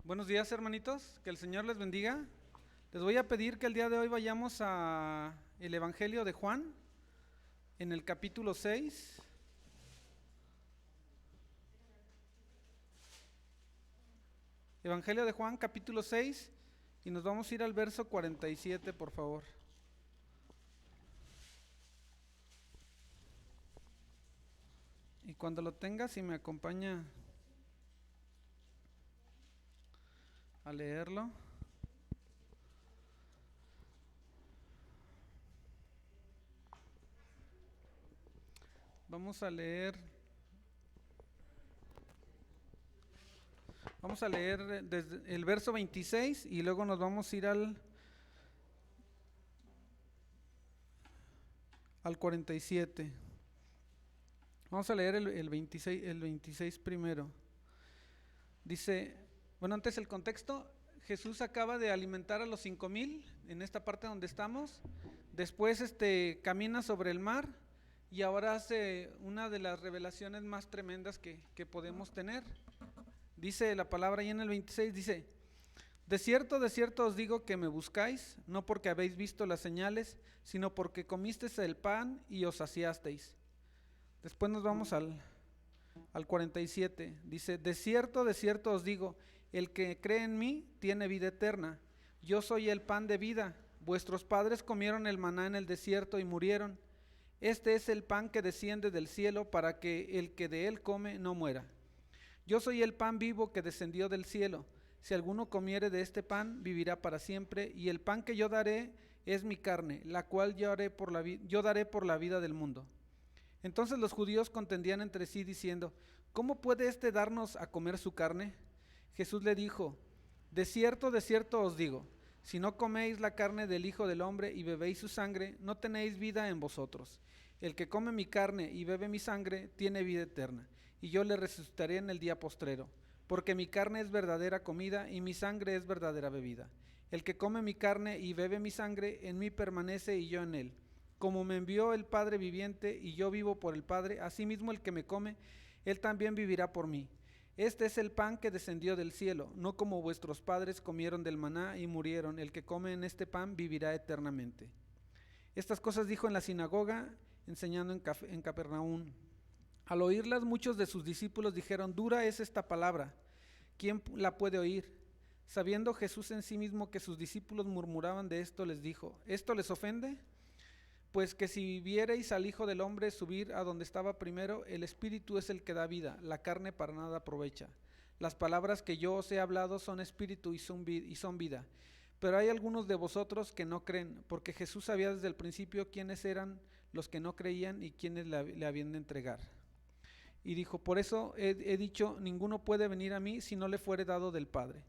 Buenos días, hermanitos, que el Señor les bendiga. Les voy a pedir que el día de hoy vayamos a el Evangelio de Juan, en el capítulo 6. Evangelio de Juan, capítulo 6, y nos vamos a ir al verso 47, por favor. Y cuando lo tenga, si me acompaña a leerlo. Vamos a leer desde el verso 26 y luego nos vamos a ir al 47. Vamos a leer el 26 primero. Dice, bueno, antes el contexto: Jesús acaba de alimentar a los 5,000 en esta parte donde estamos. Después camina sobre el mar y ahora hace una de las revelaciones más tremendas que podemos tener. Dice la palabra ahí en el 26, dice: de cierto os digo que me buscáis, no porque habéis visto las señales, sino porque comisteis el pan y os saciasteis. Después nos vamos al 47, dice: de cierto os digo, el que cree en mí tiene vida eterna. Yo soy el pan de vida. Vuestros padres comieron el maná en el desierto y murieron. Este es el pan que desciende del cielo, para que el que de él come no muera. Yo soy el pan vivo que descendió del cielo. Si alguno comiere de este pan, vivirá para siempre, y el pan que yo daré es mi carne, la cual yo daré por la vida del mundo. Entonces los judíos contendían entre sí diciendo: ¿cómo puede darnos a comer su carne? Jesús le dijo: de cierto os digo, si no coméis la carne del Hijo del Hombre y bebéis su sangre, no tenéis vida en vosotros. El que come mi carne y bebe mi sangre tiene vida eterna, y yo le resucitaré en el día postrero, porque mi carne es verdadera comida y mi sangre es verdadera bebida. El que come mi carne y bebe mi sangre, en mí permanece y yo en él. Como me envió el Padre viviente y yo vivo por el Padre, asimismo el que me come, él también vivirá por mí. Este es el pan que descendió del cielo, no como vuestros padres comieron del maná y murieron. El que come en este pan vivirá eternamente. Estas cosas dijo en la sinagoga, enseñando en Capernaum. Al oírlas, muchos de sus discípulos dijeron: dura es esta palabra, ¿quién la puede oír? Sabiendo Jesús en sí mismo que sus discípulos murmuraban de esto, les dijo: ¿esto les ofende? Pues que si viereis al Hijo del Hombre subir a donde estaba primero, el Espíritu es el que da vida, la carne para nada aprovecha. Las palabras que yo os he hablado son espíritu y son vida. Pero hay algunos de vosotros que no creen, porque Jesús sabía desde el principio quiénes eran los que no creían y quiénes le habían de entregar. Y dijo: por eso he dicho, ninguno puede venir a mí si no le fuere dado del Padre.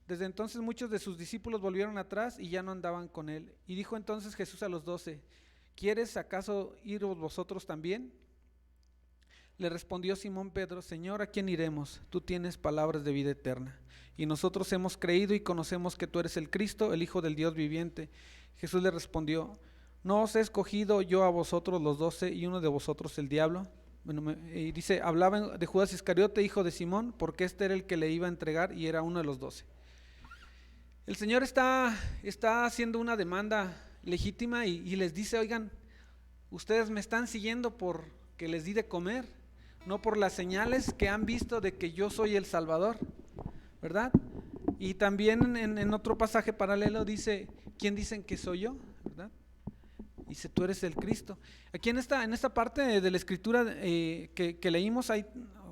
Desde entonces muchos de sus discípulos volvieron atrás y ya no andaban con él. Y dijo entonces Jesús a los 12: ¿quieres acaso ir vosotros también? Le respondió Simón Pedro: Señor, ¿a quién iremos? Tú tienes palabras de vida eterna, y nosotros hemos creído y conocemos que tú eres el Cristo, el Hijo del Dios viviente. Jesús le respondió: ¿no os he escogido yo a vosotros los 12 y uno de vosotros el diablo? Y dice, hablaba de Judas Iscariote, hijo de Simón, porque este era el que le iba a entregar y era uno de los 12. El Señor está haciendo una demanda legítima y les dice: oigan, ustedes me están siguiendo porque les di de comer, no por las señales que han visto de que yo soy el Salvador, ¿verdad? Y también en otro pasaje paralelo dice: ¿quién dicen que soy yo? ¿Verdad? Dice: tú eres el Cristo. Aquí en esta parte de la escritura que leímos hay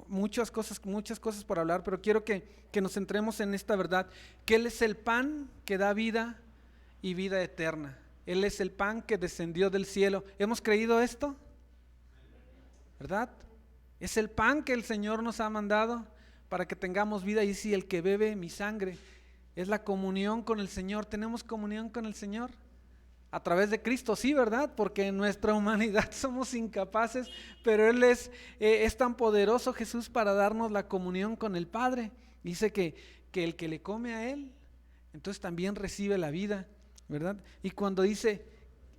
muchas cosas por hablar, pero quiero que nos centremos en esta verdad, que Él es el pan que da vida y vida eterna. Él es el pan que descendió del cielo. ¿Hemos creído esto? ¿Verdad? Es el pan que el Señor nos ha mandado para que tengamos vida. Y si el que bebe mi sangre, es la comunión con el Señor. ¿Tenemos comunión con el Señor? A través de Cristo, sí, ¿verdad? Porque en nuestra humanidad somos incapaces, pero Él es tan poderoso, Jesús, para darnos la comunión con el Padre. Dice que el que le come a Él, entonces también recibe la vida, ¿verdad? Y cuando dice: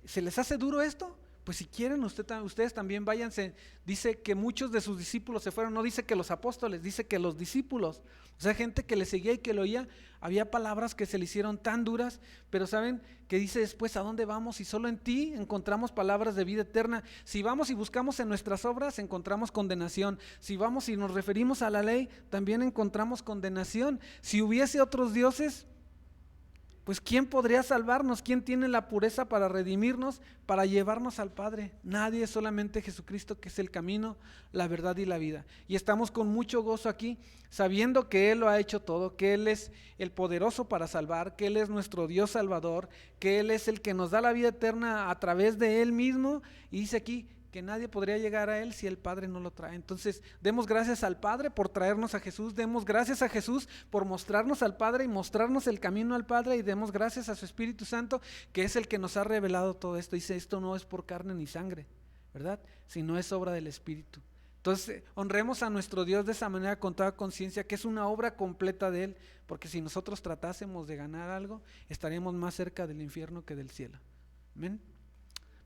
¿se les hace duro esto? pues si quieren ustedes también váyanse. Dice que muchos de sus discípulos se fueron, no dice que los apóstoles, dice que los discípulos, o sea, gente que le seguía y que lo oía. Había palabras que se le hicieron tan duras, pero saben que dice después: ¿a dónde vamos? Si solo en ti encontramos palabras de vida eterna. Si vamos y buscamos en nuestras obras, encontramos condenación. Si vamos y nos referimos a la ley, también encontramos condenación. Si hubiese otros dioses, pues ¿quién podría salvarnos? ¿Quién tiene la pureza para redimirnos, para llevarnos al Padre? Nadie, solamente Jesucristo, que es el camino, la verdad y la vida. Y estamos con mucho gozo aquí, sabiendo que Él lo ha hecho todo, que Él es el poderoso para salvar, que Él es nuestro Dios Salvador, que Él es el que nos da la vida eterna a través de Él mismo. Y dice aquí que nadie podría llegar a Él si el Padre no lo trae. Entonces, demos gracias al Padre por traernos a Jesús, demos gracias a Jesús por mostrarnos al Padre y mostrarnos el camino al Padre, y demos gracias a su Espíritu Santo, que es el que nos ha revelado todo esto. Dice: esto no es por carne ni sangre, ¿verdad? Sino es obra del Espíritu. Entonces, honremos a nuestro Dios de esa manera, con toda conciencia, que es una obra completa de Él, porque si nosotros tratásemos de ganar algo, estaríamos más cerca del infierno que del cielo. Amén.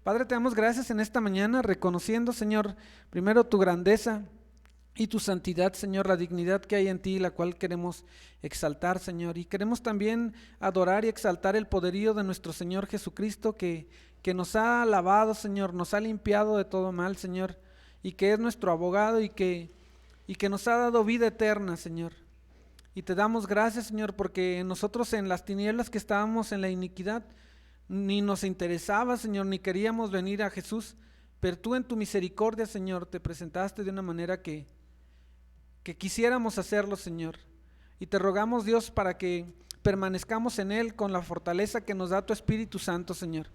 Padre, te damos gracias en esta mañana, reconociendo, Señor, primero tu grandeza y tu santidad, Señor, la dignidad que hay en ti, la cual queremos exaltar, Señor, y queremos también adorar y exaltar el poderío de nuestro Señor Jesucristo, que nos ha lavado, Señor, nos ha limpiado de todo mal, Señor, y que es nuestro abogado y que nos ha dado vida eterna, Señor. Y te damos gracias, Señor, porque nosotros en las tinieblas que estábamos, en la iniquidad, ni nos interesaba, Señor, ni queríamos venir a Jesús, pero tú en tu misericordia, Señor, te presentaste de una manera que quisiéramos hacerlo, Señor. Y te rogamos, Dios, para que permanezcamos en Él con la fortaleza que nos da tu Espíritu Santo, Señor,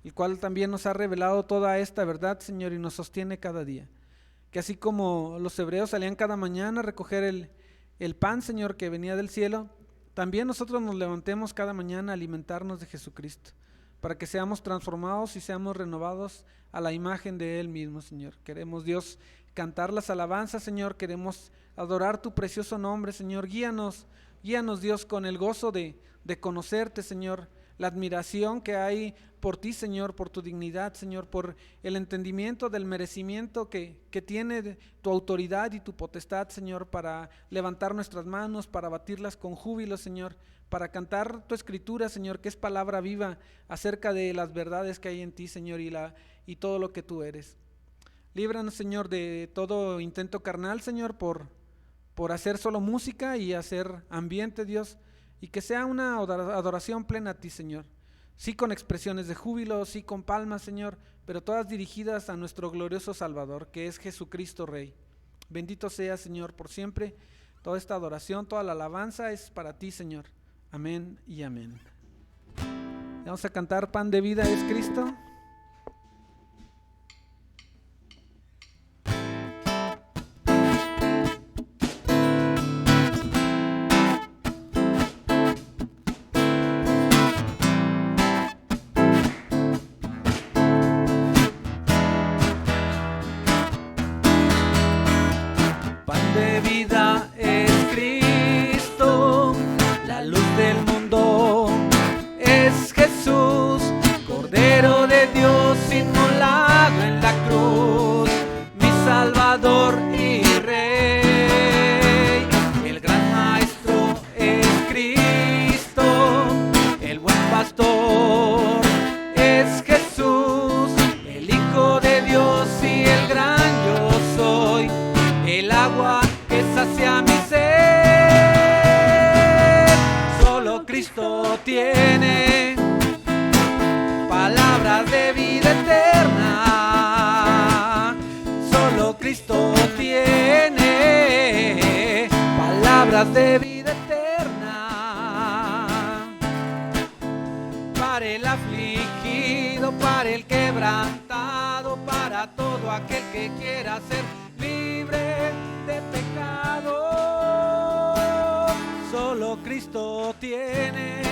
el cual también nos ha revelado toda esta verdad, Señor, y nos sostiene cada día. Que así como los hebreos salían cada mañana a recoger el pan, Señor, que venía del cielo, también nosotros nos levantemos cada mañana a alimentarnos de Jesucristo, para que seamos transformados y seamos renovados a la imagen de Él mismo, Señor. Queremos, Dios, cantar las alabanzas, Señor, queremos adorar tu precioso nombre, Señor. Guíanos, Dios, con el gozo de conocerte, Señor, la admiración que hay por ti, Señor, por tu dignidad, Señor, por el entendimiento del merecimiento que tiene tu autoridad y tu potestad, Señor, para levantar nuestras manos, para batirlas con júbilo, Señor, para cantar tu escritura, Señor, que es palabra viva acerca de las verdades que hay en ti, Señor, y todo lo que tú eres. Líbranos, Señor, de todo intento carnal, Señor, por hacer solo música y hacer ambiente, Dios, y que sea una adoración plena a ti, Señor. Sí, con expresiones de júbilo, sí, con palmas, Señor, pero todas dirigidas a nuestro glorioso Salvador, que es Jesucristo Rey. Bendito sea, Señor, por siempre. Toda esta adoración, toda la alabanza es para ti, Señor. Amén y amén. Vamos a cantar: Pan de vida es Cristo. De vida eterna, para el afligido, para el quebrantado, para todo aquel que quiera ser libre de pecado. Solo Cristo tiene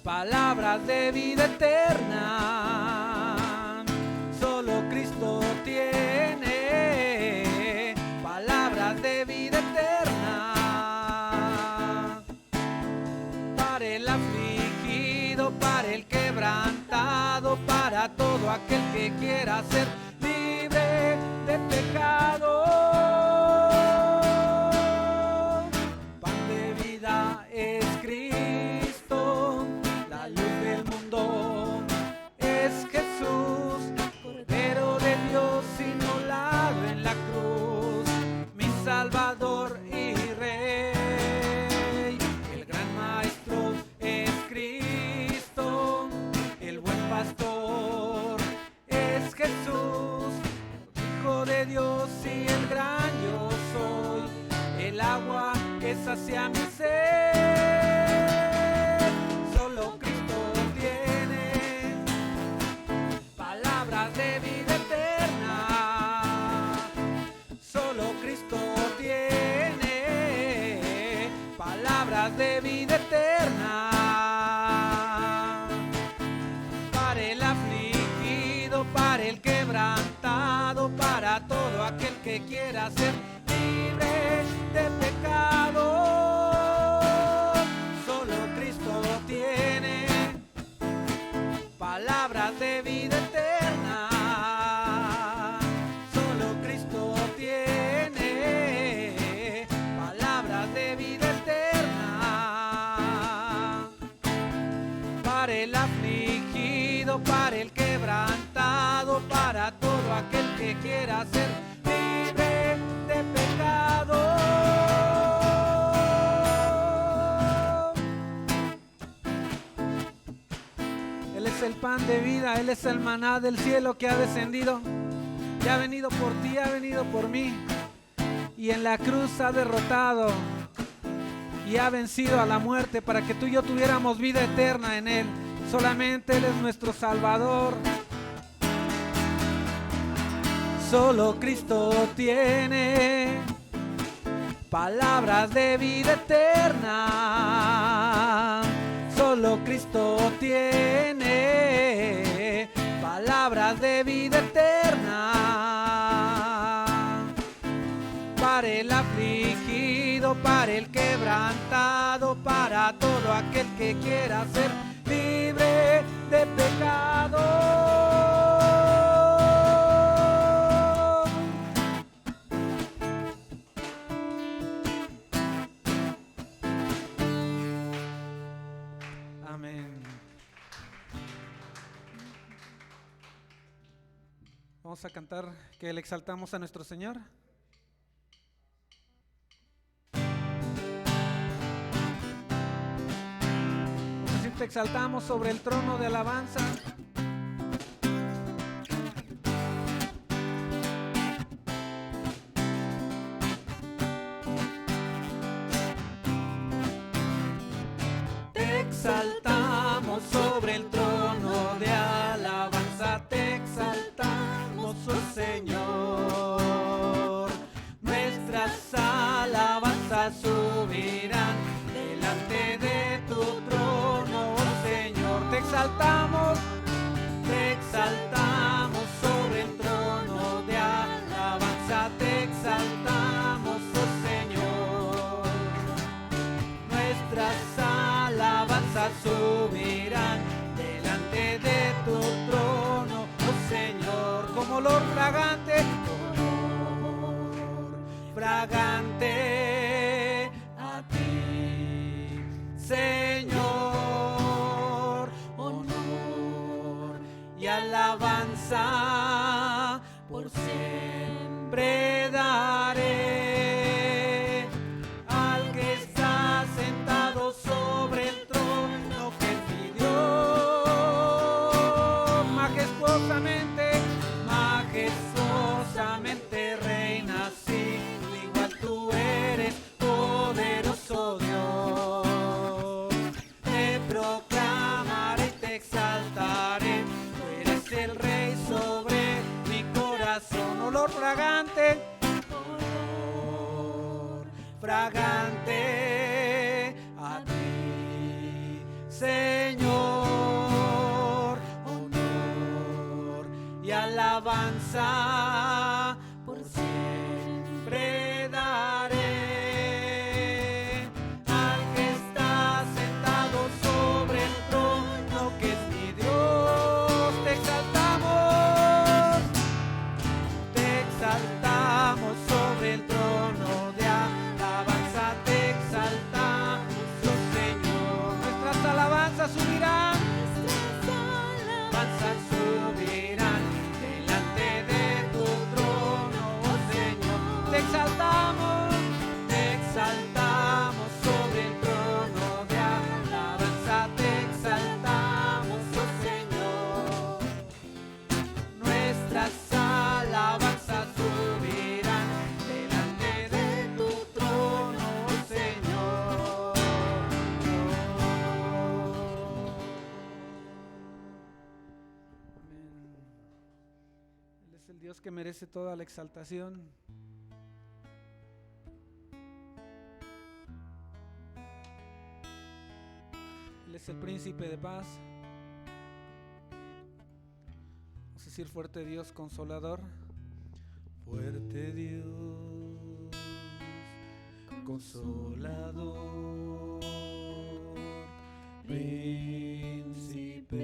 palabras de vida eterna. Solo Cristo tiene palabras de vida eterna. Para el afligido, para el el quebrantado, para todo aquel que quiera ser libre de pecado. Pan de vida es Cristo, la luz del mundo es Jesús, Cordero de Dios inmolado en la cruz, mi Salvador y Rey. El gran Maestro es Cristo, el buen pastor es Jesús, Hijo de Dios y el gran yo soy, el agua que sacia mi sed. Solo Cristo tiene palabras de vida eterna. Solo Cristo tiene palabras de vida eterna. Para el afligido, para el quebrantado, para todo aquel que quiera ser libre de pecado. Solo Cristo tiene palabras de vida eterna. Solo Cristo tiene palabras de vida eterna. Para el afligido, para el quebrantado, para todo aquel que quiera ser libre de pecado. Él es el pan de vida, Él es el maná del cielo que ha descendido y ha venido por ti, ha venido por mí, y en la cruz ha derrotado y ha vencido a la muerte para que tú y yo tuviéramos vida eterna en Él. Solamente Él es nuestro Salvador. Solo Cristo tiene palabras de vida eterna. Solo Cristo tiene palabras de vida eterna. Para el afligido, para el quebrantado, para todo aquel que quiera ser libre de pecado. Amén. Vamos a cantar que le exaltamos a nuestro Señor. Así te exaltamos sobre el trono de alabanza. Te exaltamos sobre el trono de alabanza, te exaltamos, oh Señor. Nuestras alabanzas subirán delante de tu trono, oh Señor. Te exaltamos sobre el trono de alabanza, te exaltamos, oh Señor. Nuestras alabanzas subirán delante de tu trono, oh Señor, como olor fragante a ti, Señor. Honor y alabanza por siempre daré al que está sentado sobre el trono que pidió. Majestuosamente reinas, sí, igual tú eres poderoso Dios. Te proclamaré y te exaltaré, tú eres el Rey sobre mi corazón. Olor fragante a ti, Señor. Honor y alabanza por siempre daré al que está sentado sobre el trono que es mi el Dios que merece toda la exaltación. Él es el príncipe de paz. Vamos a decir fuerte Dios consolador. Fuerte Dios consolador, príncipe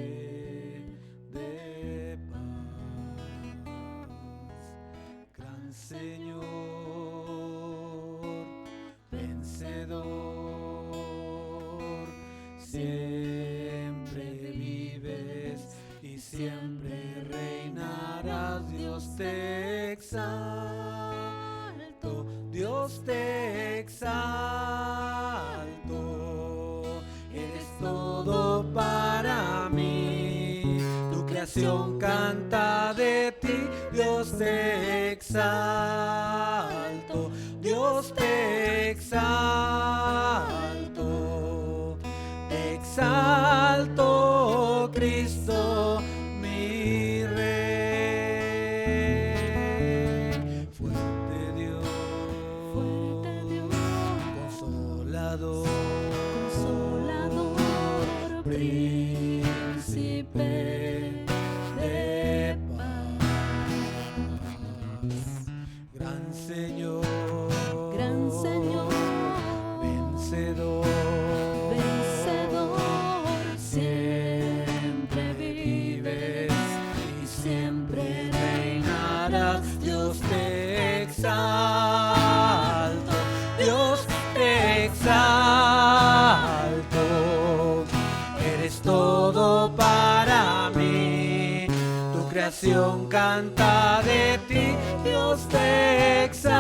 de paz, gran Señor, vencedor, siempre vives y siempre reinarás. Dios te exalto, Dios te exalto, eres todo para mí, tu creación canta de ti. Dios te exalto, Dios te exalto, te exalto, Cristo mi Rey. Fuerte Dios, consolador, príncipe de paz, gran Señor, vencedor, siempre vives y siempre reinarás. Dios te exalto, Dios te exalto, eres todo para mí, tu creación canta de ti. Dios te exalto,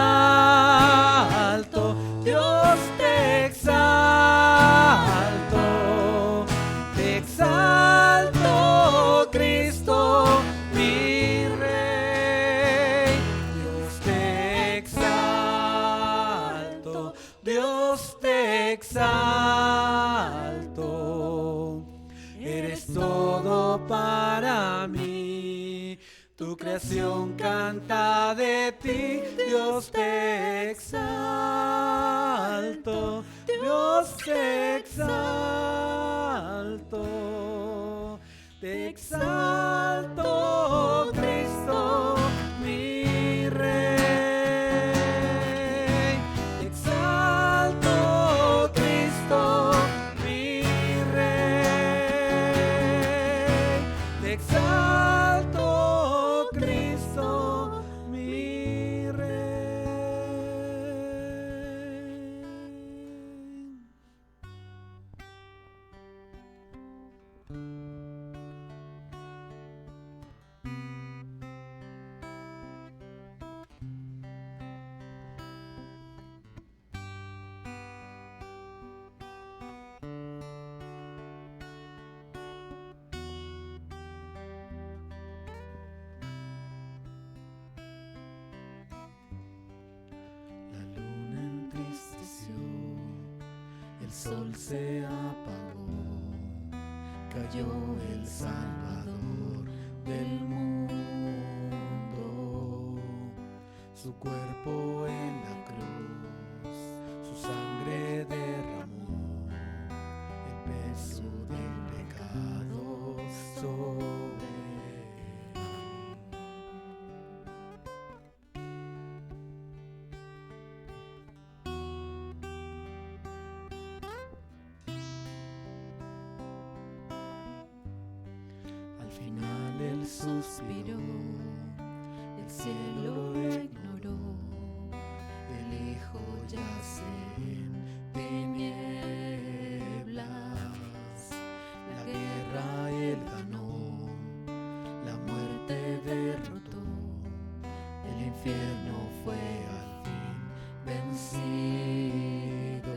Dios te exalto, Cristo mi Rey. Dios te exalto, Dios te exalto, eres todo para mí, tu creación canta de ti. Dios te exalto, Dios te exalto, Cristo mi Rey. Te exalto, Cristo mi Rey. Te exalto, Cristo mi Rey. La luna entristeció, el sol se apagó, cayó el Salvador del mundo, su cuerpo en la cruz, su sangre derramó, el peso del pecado sobre él. Al final él suspiró, el cielo lo ignoró, el Hijo yace en tinieblas. La guerra él ganó, la muerte derrotó, el infierno fue al fin vencido.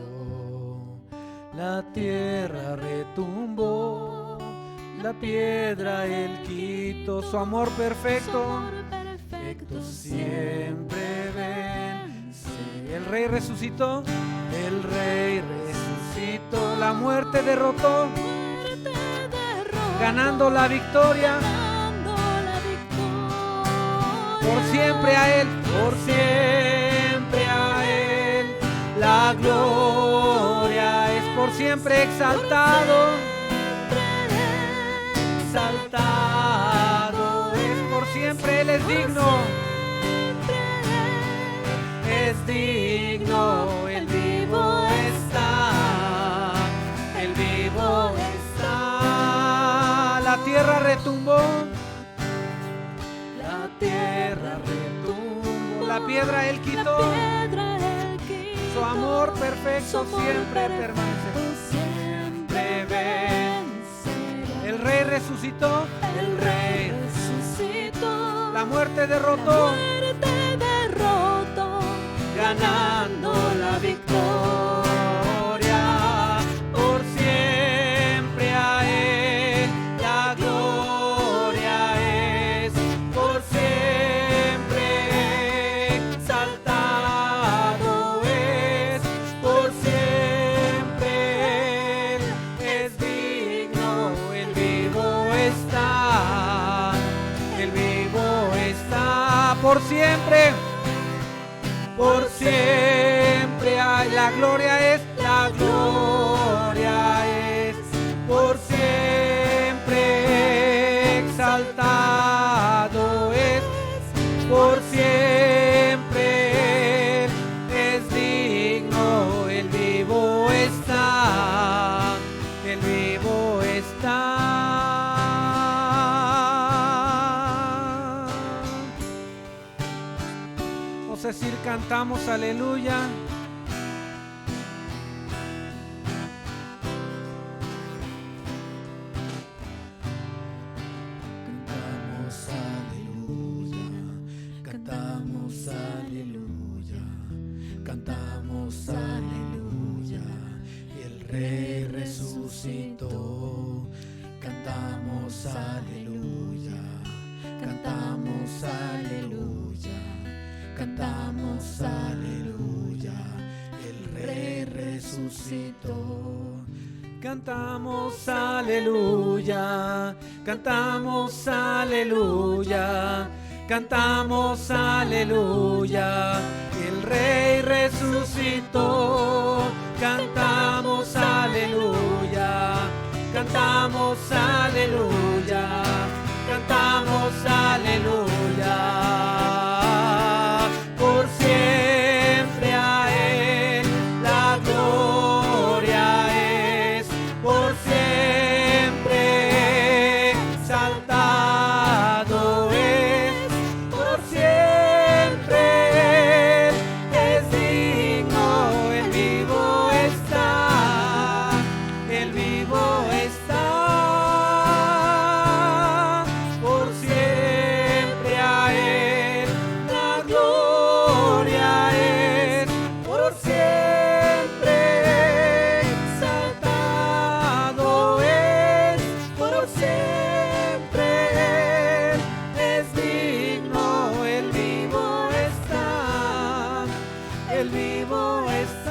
La tierra retumbó, la piedra él quitó, su amor perfecto, siempre vence. El Rey resucitó, la muerte derrotó, ganando la victoria. por siempre a Él, por siempre a Él. La gloria es por siempre exaltado, exaltado es por siempre. Él es digno, es digno, el vivo está, el vivo está. La tierra retumbó, la tierra retumbó, la piedra Él quitó, su amor perfecto siempre permanece, siempre vence. El Rey resucitó, el Rey resucitó, la muerte derrotó, ganando la victoria. Por siempre a Él la gloria es, por siempre exaltado es, por siempre Él es digno, el vivo está, el vivo está, por siempre. Por siempre hay, la gloria es, la gloria es, por siempre exaltado es, por siempre Él es digno, el vivo está, el vivo está. Vamos a decir, cantamos aleluya. Cantamos aleluya, cantamos aleluya, y el Rey resucitó. Cantamos aleluya, cantamos aleluya, cantamos aleluya, el Rey resucitó. Cantamos aleluya, cantamos aleluya, cantamos aleluya, el Rey resucitó. Cantamos aleluya, cantamos aleluya, cantamos aleluya. Por siempre a Él la gloria es, por siempre exaltado es, por siempre Él es digno, el vivo está, el vivo está, por siempre a Él la gloria es, por siempre exaltado es, por siempre Él es digno, el vivo está, el vivo está.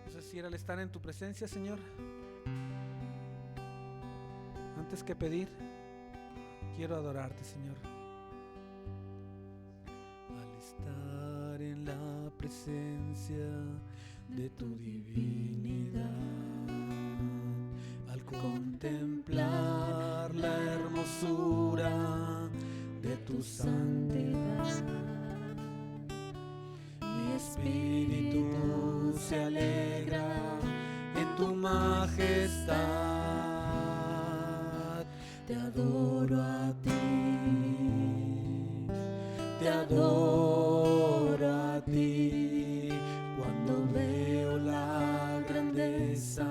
Es decir, al estar en tu presencia, Señor, antes que pedir, quiero adorarte, Señor. Al estar en la presencia de tu divinidad, al contemplar la hermosura de tu santidad, mi espíritu se alegra en tu majestad. Te adoro a ti, te adoro a ti, cuando veo la grandeza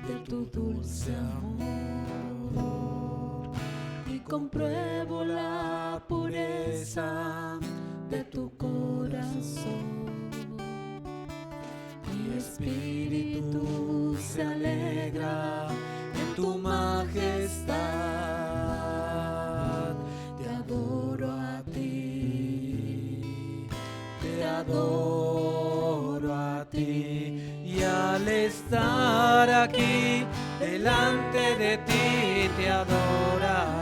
de tu dulce amor. compruebo la pureza de tu corazón. Mi espíritu se alegra en tu majestad. Te adoro a ti, te adoro a ti. Y al estar aquí delante de ti te adoraré.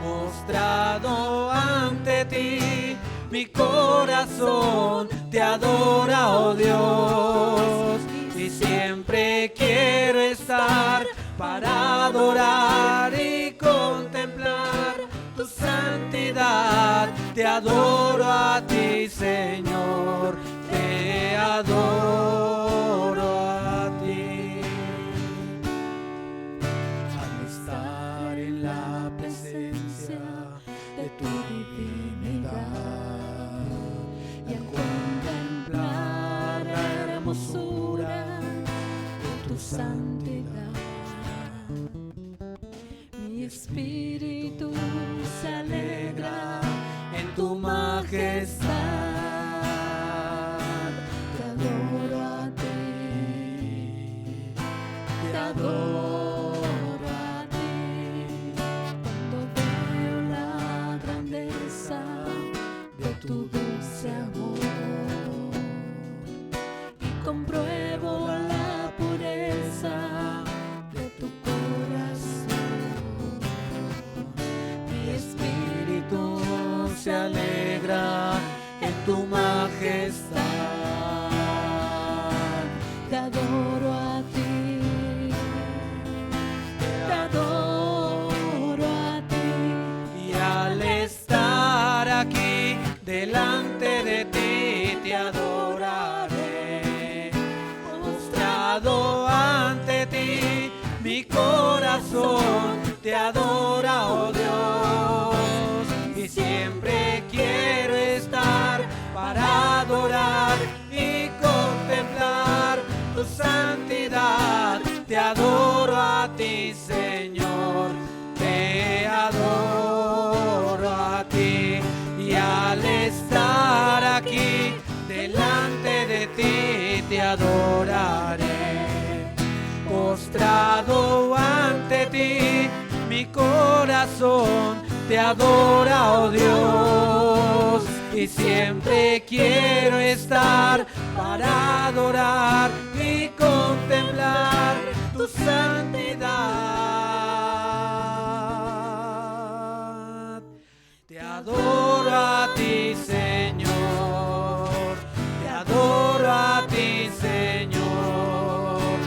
Postrado ante ti, mi corazón te adora, oh Dios. Y siempre quiero estar para adorar y contemplar tu santidad. Te adoro a ti, Señor, te adoro a ti. Al estar en la presencia de tu divinidad y al contemplar la hermosura de tu santidad, mi espíritu se alegra en tu majestad. Te adoro a ti, te adoro a ti. Cuando veo la grandeza de tu dulce amor y compruebo la pureza de tu corazón, mi espíritu se alegra en tu majestad. Te adoro a ti, te adoro a ti. Y al estar aquí delante de ti te adoraré. Postrado ante ti, mi corazón te adora, oh Dios. Y siempre quiero estar para adorar y contemplar tu santidad. Te adoro a ti, Señor, te adoro a ti. Y al estar aquí delante de ti te adoraré. Postrado ante ti, mi corazón te adora, oh Dios. Y siempre quiero estar para adorar y contemplar tu santidad. Te adoro a ti, Señor, te adoro a ti, Señor,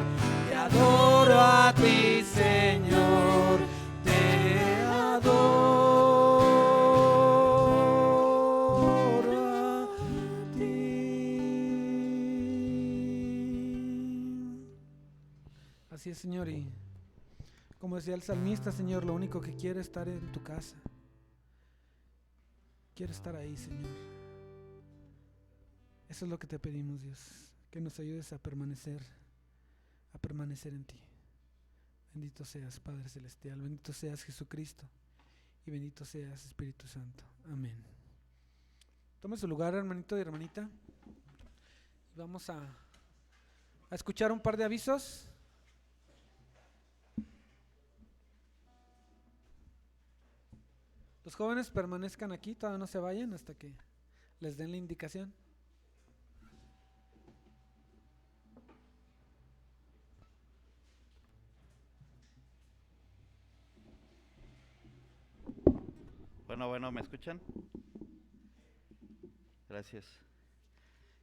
te adoro a ti, Señor, te adoro a ti. Así es, Señor, y como decía el salmista, Señor, lo único que quiero es estar en tu casa. Quiero estar ahí, Señor. Eso es lo que te pedimos, Dios, que nos ayudes a permanecer en ti. Bendito seas, Padre Celestial, bendito seas, Jesucristo, y bendito seas, Espíritu Santo. Amén. Tome su lugar, hermanito y hermanita. Vamos a escuchar un par de avisos. Los jóvenes permanezcan aquí, todavía no se vayan hasta que les den la indicación. Bueno, ¿me escuchan? Gracias.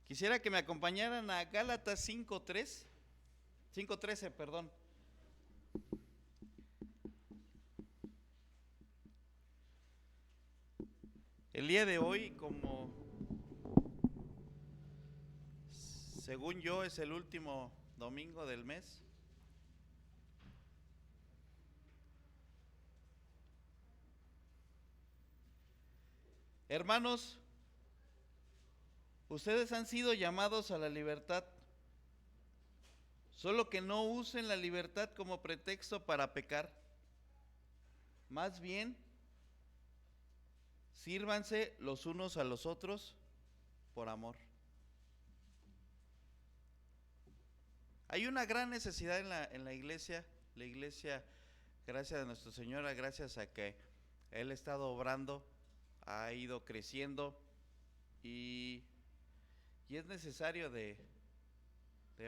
Quisiera que me acompañaran a Gálatas 5:13, perdón. El día de hoy, como según yo es el último domingo del mes, hermanos, ustedes han sido llamados a la libertad, solo que no usen la libertad como pretexto para pecar. Más bien, sírvanse los unos a los otros por amor. Hay una gran necesidad en la iglesia. La iglesia, gracias a nuestro Señor, gracias a que Él ha estado obrando, ha ido creciendo y es necesario de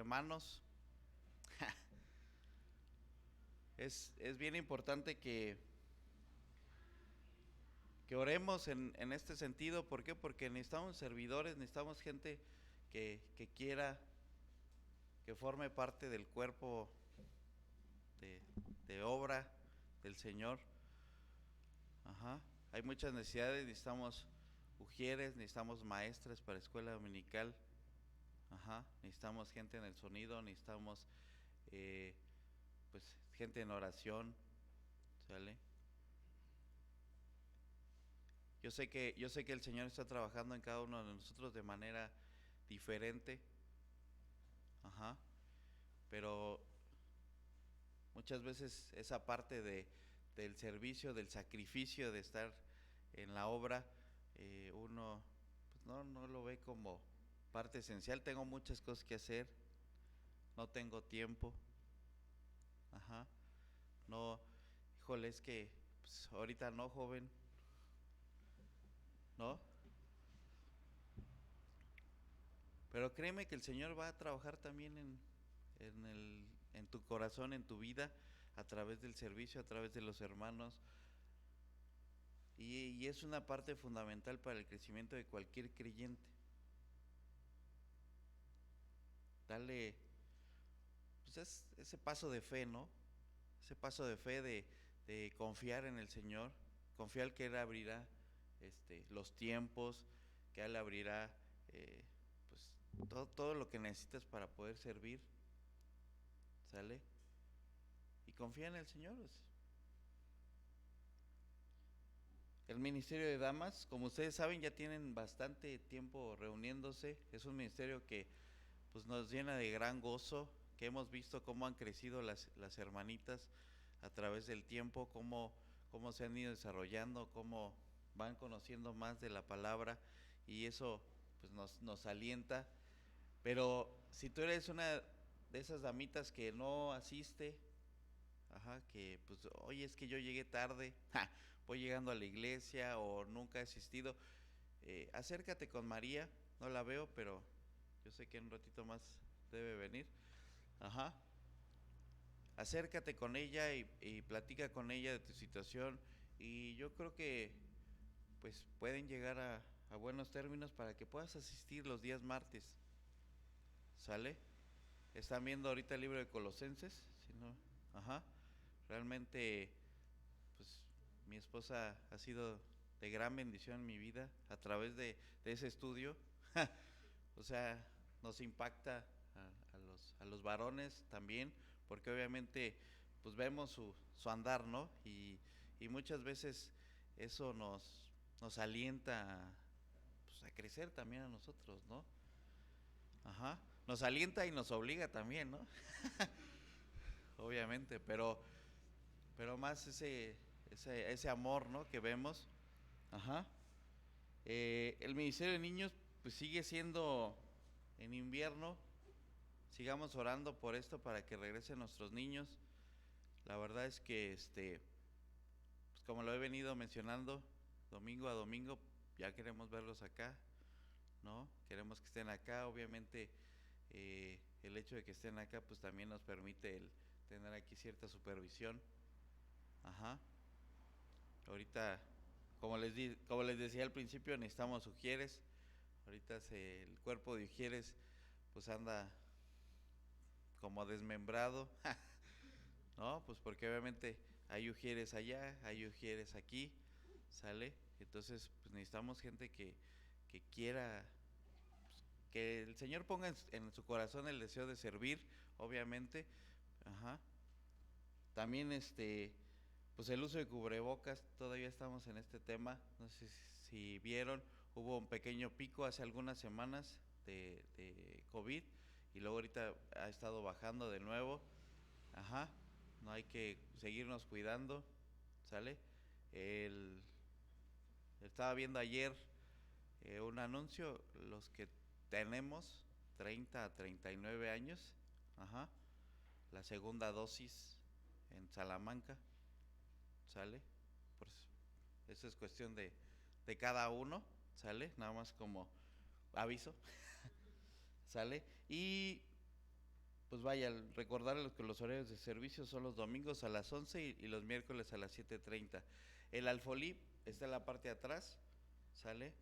manos. Es bien importante que oremos en este sentido. ¿Por qué? Porque necesitamos servidores, necesitamos gente que quiera, que forme parte del cuerpo de obra del Señor. Ajá. Hay muchas necesidades, necesitamos ujieres, necesitamos maestras para escuela dominical. Ajá. Necesitamos gente en el sonido, necesitamos pues gente en oración, ¿sale? Yo sé que el Señor está trabajando en cada uno de nosotros de manera diferente. Ajá. Pero muchas veces esa parte del servicio, del sacrificio, de estar en la obra, uno pues no lo ve como parte esencial. Tengo muchas cosas que hacer, no tengo tiempo. Ajá. No, híjole, es que pues, ahorita no, joven, ¿no? Pero créeme que el Señor va a trabajar también en tu corazón, en tu vida, a través del servicio, a través de los hermanos. Y es una parte fundamental para el crecimiento de cualquier creyente. Dale, pues ese paso de fe, ¿no? Ese paso de fe de confiar en el Señor, confiar que Él abrirá los tiempos, que Él abrirá pues todo lo que necesitas para poder servir, ¿sale? Y confía en el Señor. El ministerio de damas, como ustedes saben, ya tienen bastante tiempo reuniéndose. Es un ministerio que pues nos llena de gran gozo, que hemos visto cómo han crecido las hermanitas a través del tiempo, cómo se han ido desarrollando, cómo van conociendo más de la palabra, y eso pues nos alienta. Pero si tú eres una de esas damitas que no asiste, ajá, que pues oye, es que yo llegué tarde, voy llegando a la iglesia o nunca he asistido, acércate con María. No la veo, pero yo sé que en un ratito más debe venir. Ajá. Acércate con ella y platica con ella de tu situación, y yo creo que pues pueden llegar a buenos términos para que puedas asistir los días martes, ¿sale? Están viendo ahorita el libro de Colosenses, ¿sí, no? Ajá. Realmente pues mi esposa ha sido de gran bendición en mi vida a través de ese estudio. O sea, nos impacta a los varones también, porque obviamente pues vemos su andar, ¿no? Y muchas veces eso nos alienta pues, a crecer también a nosotros, ¿no? Ajá. Nos alienta y nos obliga también, ¿no? Obviamente, pero más ese amor, ¿no? Que vemos. Ajá. El ministerio de niños pues sigue siendo en invierno. Sigamos orando por esto para que regresen nuestros niños. La verdad es que pues como lo he venido mencionando, domingo a domingo ya queremos verlos acá, ¿no? Queremos que estén acá. Obviamente el hecho de que estén acá pues también nos permite el tener aquí cierta supervisión. Ajá. Ahorita, como les decía al principio, necesitamos ujieres. Ahorita el cuerpo de ujieres pues anda como desmembrado, ¿no? Pues porque obviamente hay ujieres allá, hay ujieres aquí, ¿sale? Entonces pues necesitamos gente que quiera, pues, que el Señor ponga en su corazón el deseo de servir, obviamente. Ajá. También pues el uso de cubrebocas, todavía estamos en este tema. No sé si vieron, hubo un pequeño pico hace algunas semanas de COVID, y luego ahorita ha estado bajando de nuevo. Ajá. No hay que seguirnos cuidando, ¿sale? El, estaba viendo ayer un anuncio, los que tenemos 30 a 39 años, ajá, la segunda dosis en Salamanca, ¿sale? Pues eso es cuestión de cada uno, ¿sale? Nada más como aviso, ¿sale? Y pues vaya, recordarles que los horarios de servicio son los domingos a las 11 y los miércoles a las 7:30. El Alfolí está en la parte de atrás, ¿sale?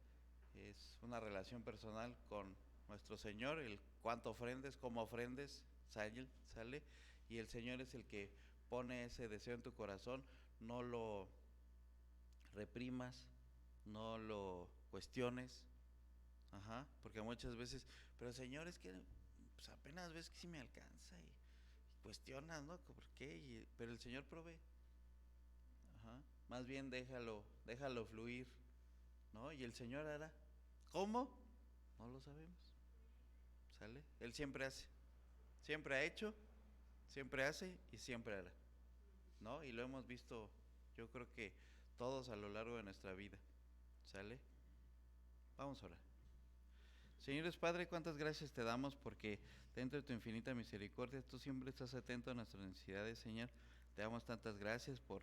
Es una relación personal con nuestro Señor, el cuánto ofrendes, cómo ofrendes, ¿sale? Y el Señor es el que pone ese deseo en tu corazón, no lo reprimas, no lo cuestiones, ajá, porque muchas veces, pero Señor, es que pues apenas ves que sí me alcanza y cuestionas, ¿no? ¿Por qué? Pero el Señor provee, ajá, más bien déjalo fluir, ¿no? Y el Señor hará. ¿Cómo? No lo sabemos, ¿sale? Él siempre hace, siempre ha hecho, siempre hace y siempre hará, ¿no? Y lo hemos visto, yo creo que todos a lo largo de nuestra vida, ¿sale? Vamos a orar. Señores Padre, cuántas gracias te damos porque dentro de tu infinita misericordia tú siempre estás atento a nuestras necesidades, Señor. Te damos tantas gracias por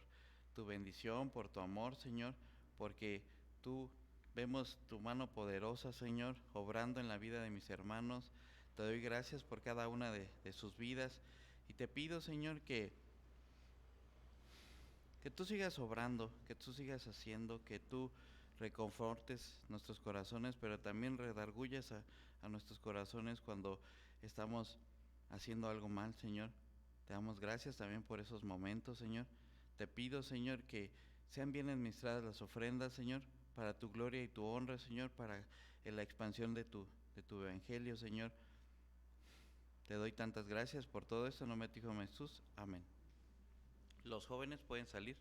tu bendición, por tu amor, Señor, porque tú vemos tu mano poderosa, Señor, obrando en la vida de mis hermanos. Te doy gracias por cada una de sus vidas y te pido, Señor, que tú sigas obrando, que tú sigas haciendo, que tú reconfortes nuestros corazones, pero también redargullas a nuestros corazones cuando estamos haciendo algo mal, Señor. Te damos gracias también por esos momentos, Señor. Te pido, Señor, que sean bien administradas las ofrendas, Señor, para tu gloria y tu honra, Señor, para la expansión de tu evangelio, Señor. Te doy tantas gracias por todo esto, en nombre de tu Hijo Jesús. Amén. Los jóvenes pueden salir.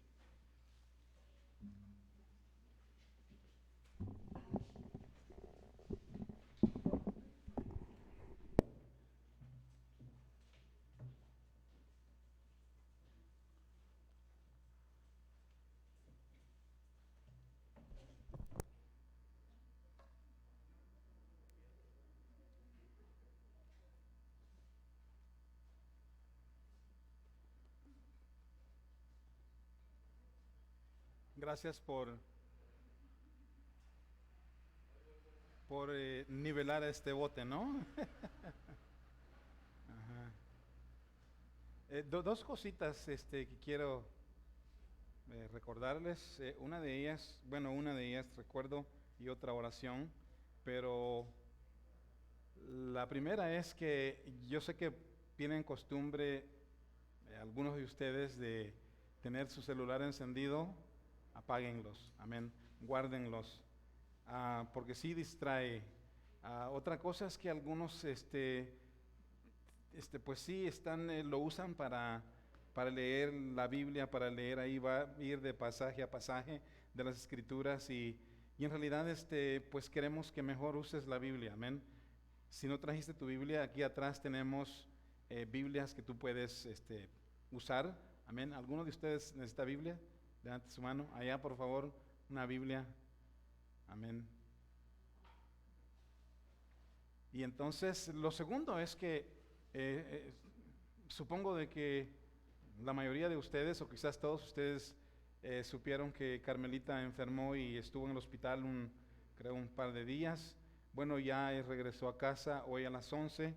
Gracias por nivelar este bote, ¿no? Ajá. Dos cositas que quiero recordarles. Una de ellas recuerdo y otra oración, pero la primera es que yo sé que tienen costumbre algunos de ustedes de tener su celular encendido. Apáguenlos, amén, guárdenlos, porque sí distrae. Otra cosa es que algunos, pues sí, lo usan para leer la Biblia, para leer, ahí va a ir de pasaje a pasaje de las Escrituras y en realidad, pues queremos que mejor uses la Biblia, amén. Si no trajiste tu Biblia, aquí atrás tenemos Biblias que tú puedes usar, amén. ¿Alguno de ustedes necesita Biblia? Levante su mano. Allá, por favor, una Biblia. Amén. Y entonces, lo segundo es que supongo de que la mayoría de ustedes, o quizás todos ustedes, supieron que Carmelita enfermó y estuvo en el hospital creo un par de días. Bueno, ya regresó a casa hoy a las 11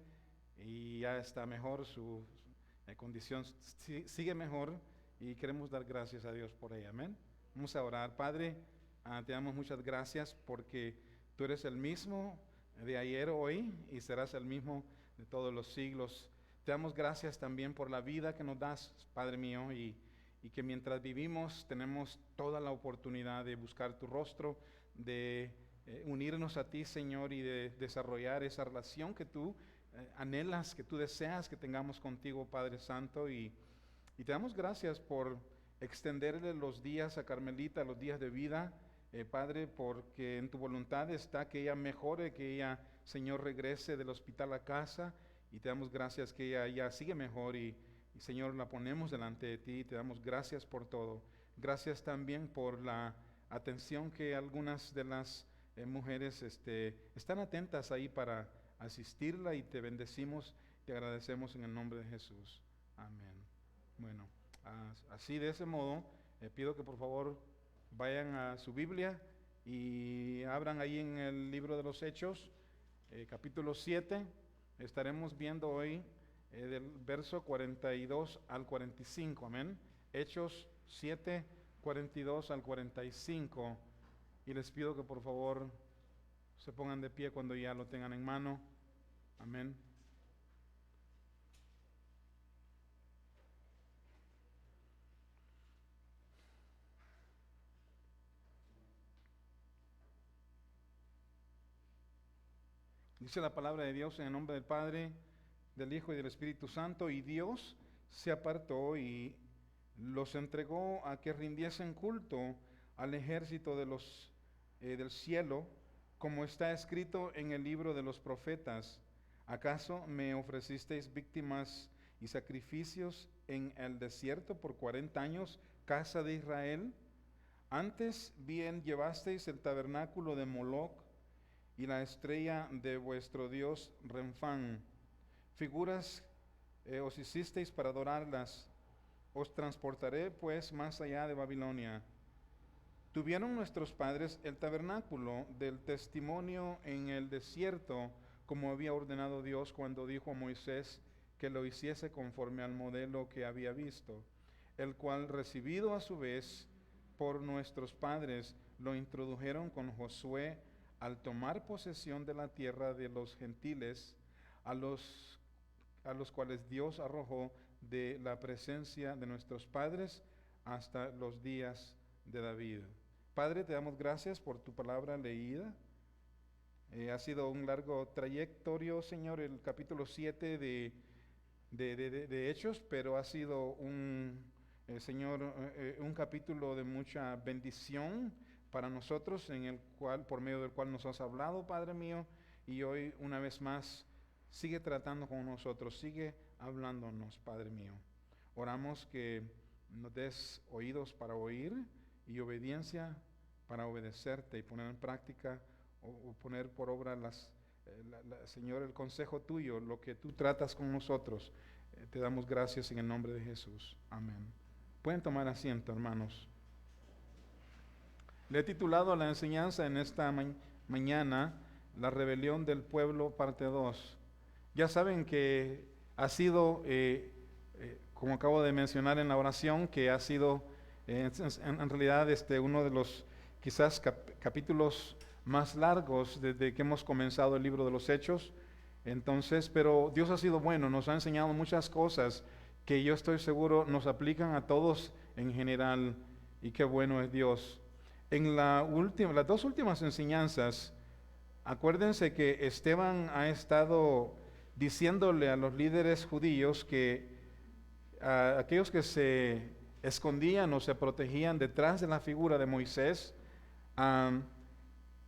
y ya está mejor, su condición sigue mejor. Y queremos dar gracias a Dios por ella, amén. Vamos a orar. Padre, te damos muchas gracias porque tú eres el mismo de ayer, hoy y serás el mismo de todos los siglos. Te damos gracias también por la vida que nos das, Padre mío, y que mientras vivimos tenemos toda la oportunidad de buscar tu rostro, de unirnos a ti, Señor, y de desarrollar esa relación que tú anhelas, que tú deseas que tengamos contigo, Padre Santo, y te damos gracias por extenderle los días a Carmelita, los días de vida, Padre, porque en tu voluntad está que ella mejore, que ella, Señor, regrese del hospital a casa, y te damos gracias que ella ya sigue mejor, y Señor, la ponemos delante de ti, y te damos gracias por todo. Gracias también por la atención que algunas de las mujeres están atentas ahí para asistirla, y te bendecimos, te agradecemos en el nombre de Jesús. Amén. Bueno, así de ese modo, pido que por favor vayan a su Biblia y abran ahí en el libro de los Hechos, capítulo 7. Estaremos viendo hoy del verso 42 al 45, amén. Hechos 7, 42 al 45. Y les pido que por favor se pongan de pie cuando ya lo tengan en mano. Amén. Dice la palabra de Dios en el nombre del Padre, del Hijo y del Espíritu Santo. Y Dios se apartó y los entregó a que rindiesen culto al ejército del cielo, como está escrito en el libro de los profetas. ¿Acaso me ofrecisteis víctimas y sacrificios en el desierto por 40 años, casa de Israel? Antes bien llevasteis el tabernáculo de Moloc y la estrella de vuestro dios Renfán. Figuras os hicisteis para adorarlas. Os transportaré pues más allá de Babilonia. Tuvieron nuestros padres el tabernáculo del testimonio en el desierto, como había ordenado Dios cuando dijo a Moisés que lo hiciese conforme al modelo que había visto, el cual, recibido a su vez por nuestros padres, lo introdujeron con Josué al tomar posesión de la tierra de los gentiles, a los cuales Dios arrojó de la presencia de nuestros padres hasta los días de David. Padre, te damos gracias por tu palabra leída. Ha sido un largo trayectorio, Señor, el capítulo 7 de Hechos, pero ha sido Señor, un capítulo de mucha bendición para nosotros, por medio del cual nos has hablado, Padre mío, y hoy una vez más sigue tratando con nosotros, sigue hablándonos, Padre mío. Oramos que nos des oídos para oír y obediencia para obedecerte y poner en práctica o poner por obra, Señor, el consejo tuyo, lo que tú tratas con nosotros. Te damos gracias en el nombre de Jesús. Amén. Pueden tomar asiento, hermanos. Le he titulado a la enseñanza en esta mañana, La rebelión del pueblo, parte 2. Ya saben que ha sido, como acabo de mencionar en la oración, que ha sido en realidad uno de los quizás capítulos más largos desde que hemos comenzado el libro de los Hechos. Entonces, pero Dios ha sido bueno, nos ha enseñado muchas cosas que yo estoy seguro nos aplican a todos en general, y qué bueno es Dios. En las dos últimas enseñanzas, acuérdense que Esteban ha estado diciéndole a los líderes judíos que aquellos que se escondían o se protegían detrás de la figura de Moisés,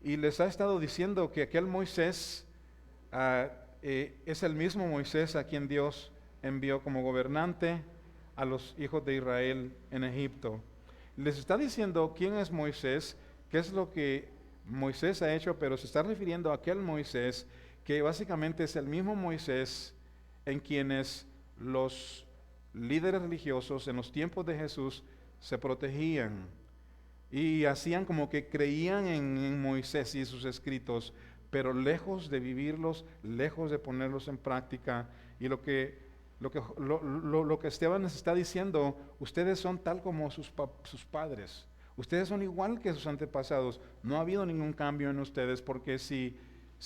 y les ha estado diciendo que aquel Moisés es el mismo Moisés a quien Dios envió como gobernante a los hijos de Israel en Egipto. Les está diciendo quién es Moisés, qué es lo que Moisés ha hecho, pero se está refiriendo a aquel Moisés que básicamente es el mismo Moisés en quienes los líderes religiosos en los tiempos de Jesús se protegían y hacían como que creían en Moisés y sus escritos, pero lejos de vivirlos, lejos de ponerlos en práctica. Y lo que Esteban les está diciendo, ustedes son tal como sus padres, ustedes son igual que sus antepasados, no ha habido ningún cambio en ustedes, porque si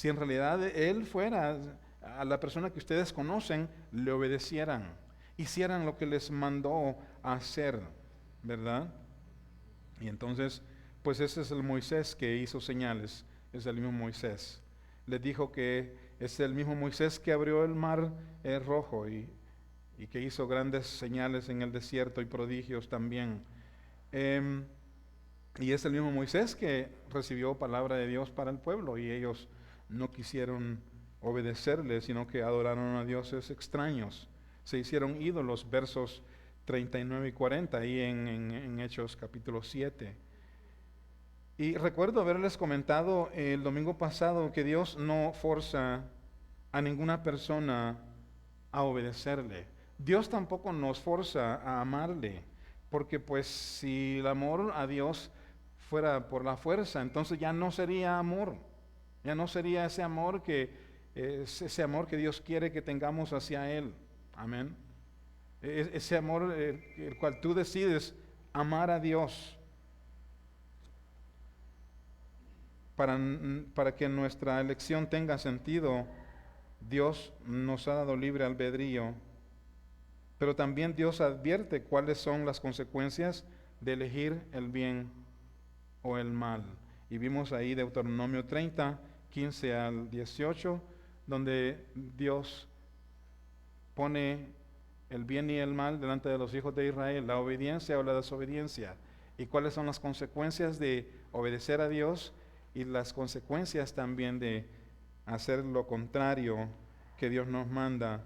en realidad él fuera a la persona que ustedes conocen, le obedecieran, hicieran lo que les mandó a hacer, ¿verdad? Y entonces, pues ese es el Moisés que hizo señales, es el mismo Moisés. Les dijo que es el mismo Moisés que abrió el mar rojo y que hizo grandes señales en el desierto y prodigios también. Y es el mismo Moisés que recibió palabra de Dios para el pueblo, y ellos no quisieron obedecerle, sino que adoraron a dioses extraños, se hicieron ídolos, versos 39 y 40, ahí en Hechos capítulo 7. Y recuerdo haberles comentado el domingo pasado que Dios no forza a ninguna persona a obedecerle. Dios tampoco nos forza a amarle, porque pues si el amor a Dios fuera por la fuerza, entonces ya no sería amor, ya no sería ese amor que Dios quiere que tengamos hacia Él. Amén. Ese amor el cual tú decides amar a Dios para que nuestra elección tenga sentido. Dios nos ha dado libre albedrío, pero también Dios advierte cuáles son las consecuencias de elegir el bien o el mal. Y vimos ahí Deuteronomio 30, 15 al 18, donde Dios pone el bien y el mal delante de los hijos de Israel, la obediencia o la desobediencia, y cuáles son las consecuencias de obedecer a Dios y las consecuencias también de hacer lo contrario que Dios nos manda.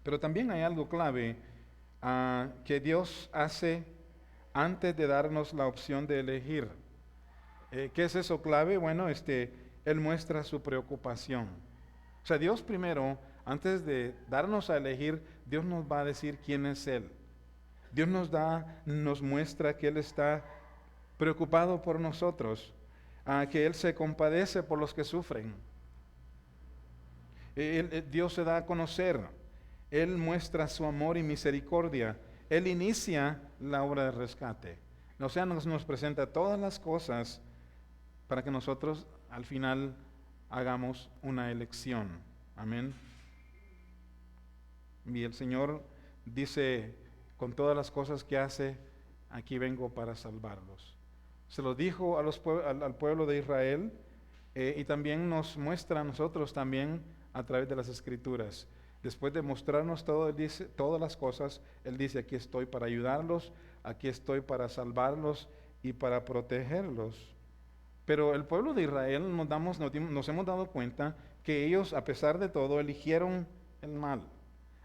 Pero también hay algo clave que Dios hace antes de darnos la opción de elegir. ¿Qué es eso clave? Bueno, Él muestra su preocupación. O sea, Dios primero, antes de darnos a elegir, Dios nos va a decir quién es Él. Dios nos muestra que Él está preocupado por nosotros, que Él se compadece por los que sufren. Dios se da a conocer, Él muestra su amor y misericordia, Él inicia la obra de rescate. O sea, nos presenta todas las cosas para que nosotros al final hagamos una elección. Amén. Y el Señor dice, con todas las cosas que hace, aquí vengo para salvarlos. Se lo dijo al pueblo de Israel y también nos muestra a nosotros también a través de las Escrituras. Después de mostrarnos todo, todas las cosas, Él dice, aquí estoy para ayudarlos, aquí estoy para salvarlos y para protegerlos. Pero el pueblo de Israel nos hemos dado cuenta que ellos, a pesar de todo, eligieron el mal.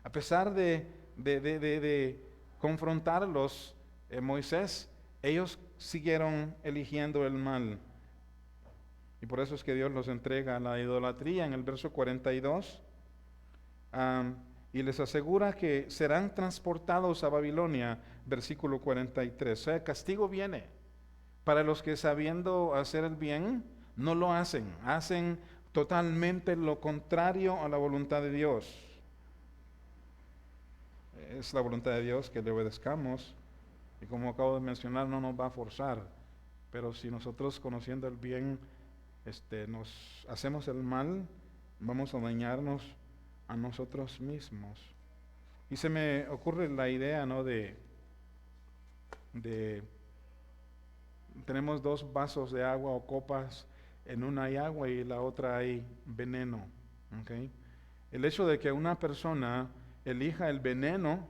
A pesar de confrontarlos, Moisés, ellos siguieron eligiendo el mal. Y por eso es que Dios los entrega a la idolatría en el verso 42. Y les asegura que serán transportados a Babilonia, versículo 43. O sea, castigo viene para los que sabiendo hacer el bien, no lo hacen. Hacen totalmente lo contrario a la voluntad de Dios. Es la voluntad de Dios que le obedezcamos. Y como acabo de mencionar, no nos va a forzar. Pero si nosotros conociendo el bien, nos hacemos el mal, vamos a dañarnos a nosotros mismos. Y se me ocurre la idea, ¿no? Tenemos dos vasos de agua o copas, en una hay agua y en la otra hay veneno. ¿Okay? El hecho de que una persona elija el veneno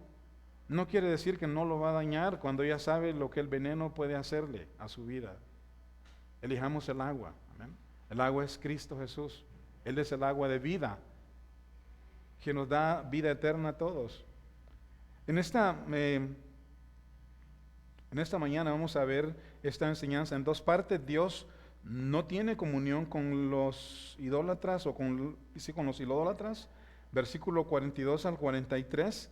no quiere decir que no lo va a dañar cuando ya sabe lo que el veneno puede hacerle a su vida. Elijamos el agua. ¿Amén? El agua es Cristo Jesús. Él es el agua de vida que nos da vida eterna a todos. En esta mañana vamos a ver esta enseñanza en dos partes. Dios no tiene comunión con los idólatras o con los idólatras, versículo 42 al 43,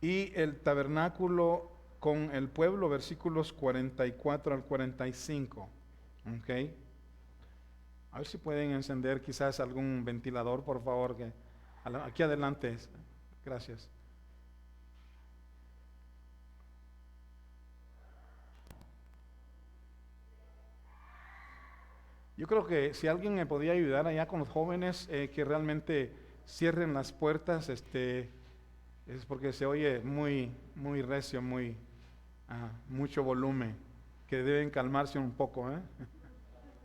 y el tabernáculo con el pueblo, versículos 44 al 45. ¿Okay? A ver si pueden encender quizás algún ventilador, por favor, que aquí adelante. Gracias. Yo creo que si alguien me podía ayudar allá con los jóvenes que realmente cierren las puertas, es porque se oye muy, muy recio, mucho volumen, que deben calmarse un poco.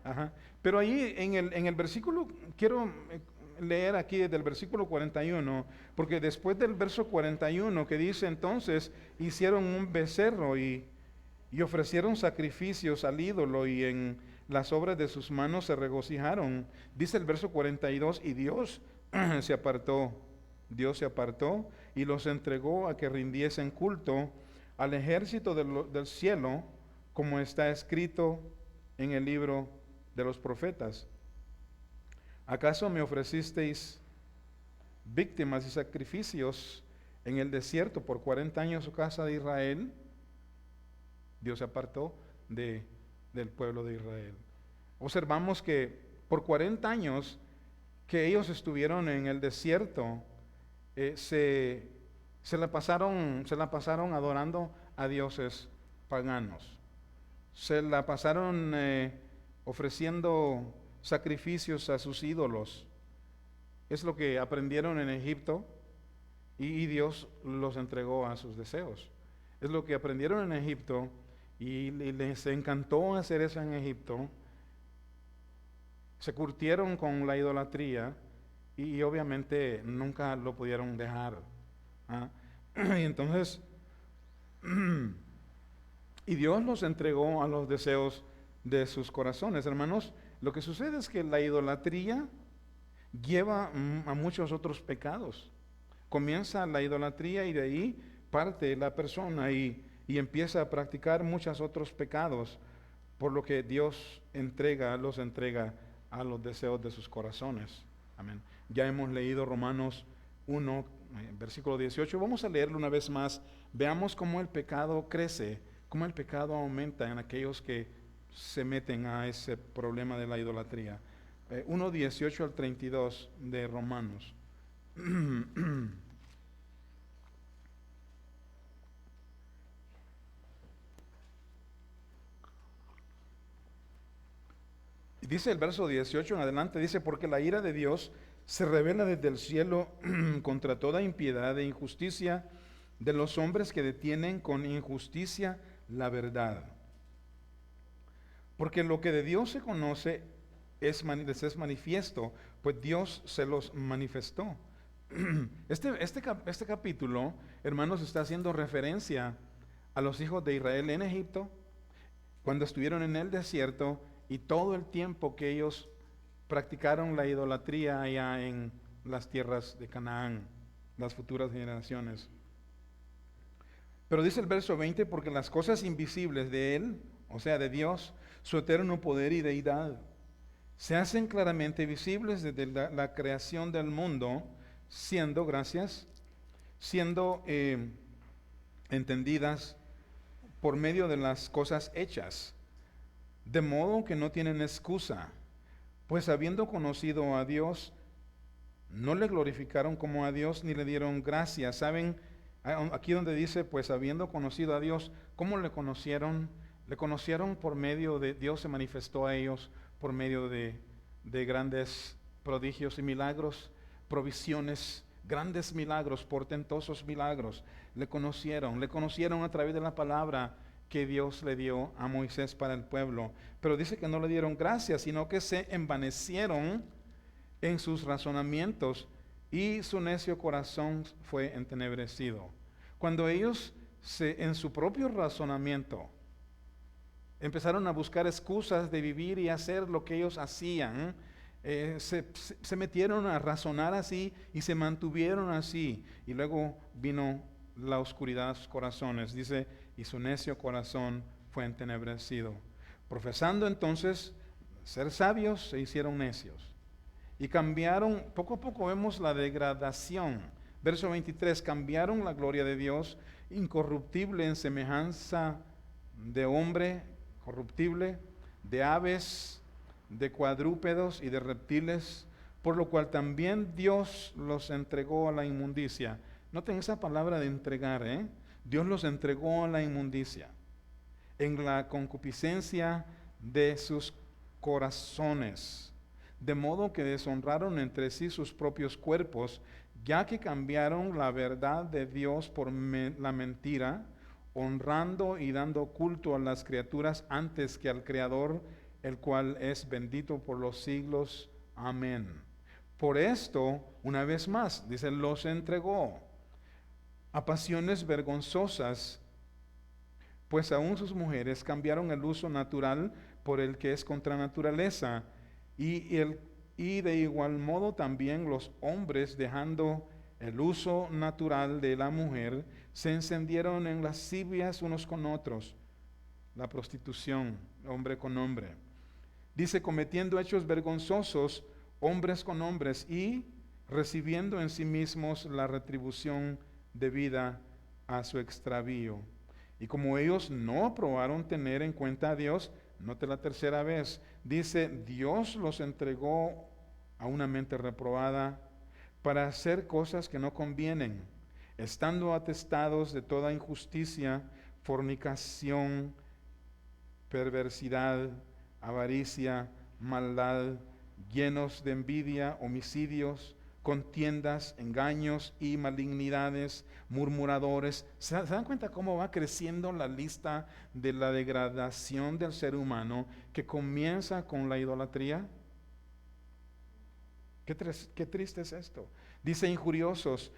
Ajá. Pero ahí en el versículo, quiero leer aquí desde el versículo 41, porque después del verso 41 que dice entonces, hicieron un becerro y ofrecieron sacrificios al ídolo y en las obras de sus manos se regocijaron. Dice el verso 42, y Dios se apartó Dios se apartó y los entregó a que rindiesen culto al ejército del cielo, como está escrito en el libro de los profetas. ¿Acaso me ofrecisteis víctimas y sacrificios en el desierto por 40 años, casa de Israel? Dios se apartó del pueblo de Israel. Observamos que por 40 años que ellos estuvieron en el desierto, se la pasaron adorando a dioses paganos. Se la pasaron ofreciendo sacrificios a sus ídolos. Es lo que aprendieron en Egipto y Dios los entregó a sus deseos. Es lo que aprendieron en Egipto y les encantó hacer eso en Egipto. Se curtieron con la idolatría y obviamente nunca lo pudieron dejar. Y entonces, y Dios los entregó a los deseos de sus corazones. Hermanos, lo que sucede es que la idolatría lleva a muchos otros pecados. Comienza la idolatría y de ahí parte la persona y empieza a practicar muchos otros pecados, por lo que Dios los entrega a los deseos de sus corazones. Amén. Ya hemos leído Romanos 1, versículo 18. Vamos a leerlo una vez más. Veamos cómo el pecado crece, cómo el pecado aumenta en aquellos que se meten a ese problema de la idolatría. 1, 18 al 32 de Romanos. Dice el verso 18 en adelante, dice, porque la ira de Dios se revela desde el cielo contra toda impiedad e injusticia de los hombres que detienen con injusticia la verdad. Porque lo que de Dios se conoce les es manifiesto, pues Dios se los manifestó. Este capítulo, hermanos, está haciendo referencia a los hijos de Israel en Egipto, cuando estuvieron en el desierto, y todo el tiempo que ellos practicaron la idolatría allá en las tierras de Canaán, las futuras generaciones. Pero dice el verso 20, porque las cosas invisibles de Él, o sea, de Dios, su eterno poder y deidad, se hacen claramente visibles desde la creación del mundo, siendo entendidas por medio de las cosas hechas, de modo que no tienen excusa, pues habiendo conocido a Dios, no le glorificaron como a Dios ni le dieron gracias. ¿Saben? Aquí donde dice, pues habiendo conocido a Dios, ¿cómo le conocieron? Le conocieron por medio de Dios, se manifestó a ellos por medio de grandes prodigios y milagros, provisiones, grandes milagros, portentosos milagros. Le conocieron a través de la palabra que Dios le dio a Moisés para el pueblo. Pero dice que no le dieron gracias, sino que se envanecieron en sus razonamientos y su necio corazón fue entenebrecido. Cuando ellos en su propio razonamiento empezaron a buscar excusas de vivir y hacer lo que ellos hacían, se metieron a razonar así y se mantuvieron así. Y luego vino la oscuridad de sus corazones. Dice, y su necio corazón fue entenebrecido. Profesando entonces ser sabios, se hicieron necios. Y cambiaron, poco a poco vemos la degradación. Verso 23, cambiaron la gloria de Dios, incorruptible en semejanza de hombre, corruptible, de aves, de cuadrúpedos y de reptiles, por lo cual también Dios los entregó a la inmundicia. Noten esa palabra de entregar, Dios los entregó a la inmundicia, en la concupiscencia de sus corazones, de modo que deshonraron entre sí sus propios cuerpos, ya que cambiaron la verdad de Dios por la mentira, honrando y dando culto a las criaturas antes que al Creador, el cual es bendito por los siglos. Amén. Por esto, una vez más, dice, los entregó a pasiones vergonzosas, pues aún sus mujeres cambiaron el uso natural por el que es contra naturaleza, y de igual modo también los hombres, dejando el uso natural de la mujer, se encendieron en lascivias unos con otros, la prostitución, hombre con hombre. Dice, cometiendo hechos vergonzosos, hombres con hombres, y recibiendo en sí mismos la retribución debida a su extravío. Y como ellos no aprobaron tener en cuenta a Dios, note la tercera vez, dice, Dios los entregó a una mente reprobada para hacer cosas que no convienen, estando atestados de toda injusticia, fornicación, perversidad, avaricia, maldad, llenos de envidia, homicidios, contiendas, engaños y malignidades, murmuradores. ¿Se dan cuenta cómo va creciendo la lista de la degradación del ser humano que comienza con la idolatría? Qué triste es esto. Dice injuriosos,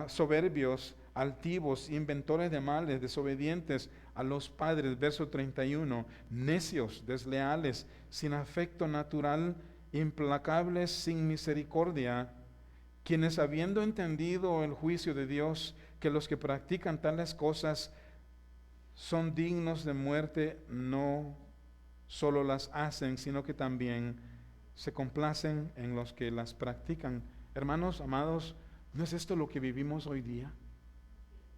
soberbios, altivos, inventores de males, desobedientes a los padres, verso 31, necios, desleales, sin afecto natural, implacables, sin misericordia, quienes habiendo entendido el juicio de Dios, que los que practican tales cosas son dignos de muerte, no solo las hacen, sino que también se complacen en los que las practican. Hermanos, amados, ¿no es esto lo que vivimos hoy día?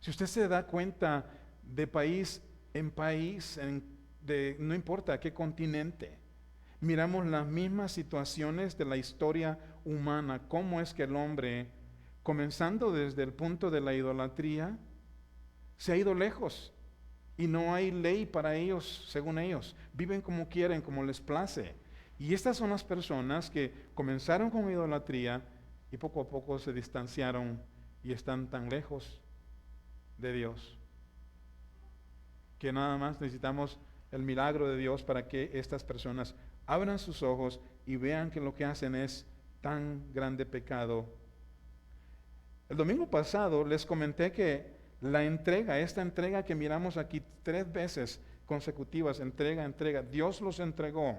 Si usted se da cuenta de país en país, no importa qué continente, miramos las mismas situaciones de la historia humana, cómo es que el hombre, comenzando desde el punto de la idolatría, se ha ido lejos y no hay ley para ellos, según ellos, viven como quieren, como les place. Y estas son las personas que comenzaron con idolatría y poco a poco se distanciaron y están tan lejos de Dios que nada más necesitamos el milagro de Dios para que estas personas abran sus ojos y vean que lo que hacen es tan grande pecado. El domingo pasado les comenté que esta entrega que miramos aquí 3 veces consecutivas, entrega, Dios los entregó.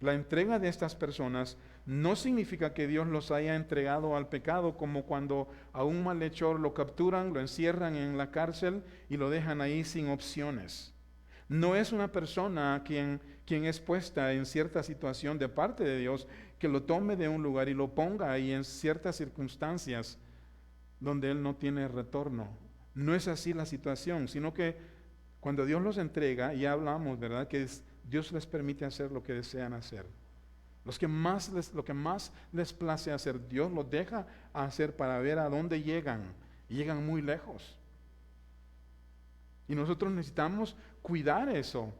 La entrega de estas personas no significa que Dios los haya entregado al pecado, como cuando a un malhechor lo capturan, lo encierran en la cárcel y lo dejan ahí sin opciones. No es una persona quien es puesta en cierta situación de parte de Dios, que lo tome de un lugar y lo ponga ahí en ciertas circunstancias donde él no tiene retorno. No es así la situación, sino que cuando Dios los entrega, ya hablamos, ¿verdad?, que Dios les permite hacer lo que desean hacer. Lo que más les place hacer, Dios los deja hacer para ver a dónde llegan. Y llegan muy lejos. Y nosotros necesitamos cuidar eso.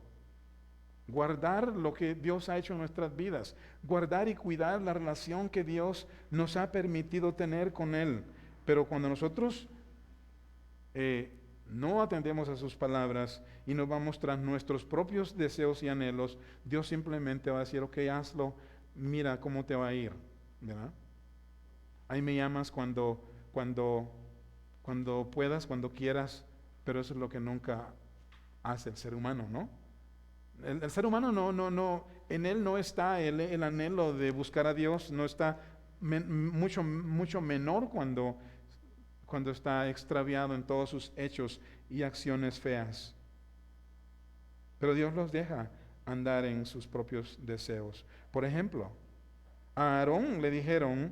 Guardar lo que Dios ha hecho en nuestras vidas. Guardar y cuidar la relación que Dios nos ha permitido tener con Él. Pero cuando nosotros no atendemos a sus palabras y nos vamos tras nuestros propios deseos y anhelos, Dios simplemente va a decir, ok, hazlo, mira cómo te va a ir, ¿verdad? Ahí me llamas cuando puedas, cuando quieras, pero eso es lo que nunca hace el ser humano, ¿no? El ser humano no, en él no está el anhelo de buscar a Dios, no está mucho menor cuando está extraviado en todos sus hechos y acciones feas. Pero Dios los deja andar en sus propios deseos. Por ejemplo, a Aarón le dijeron,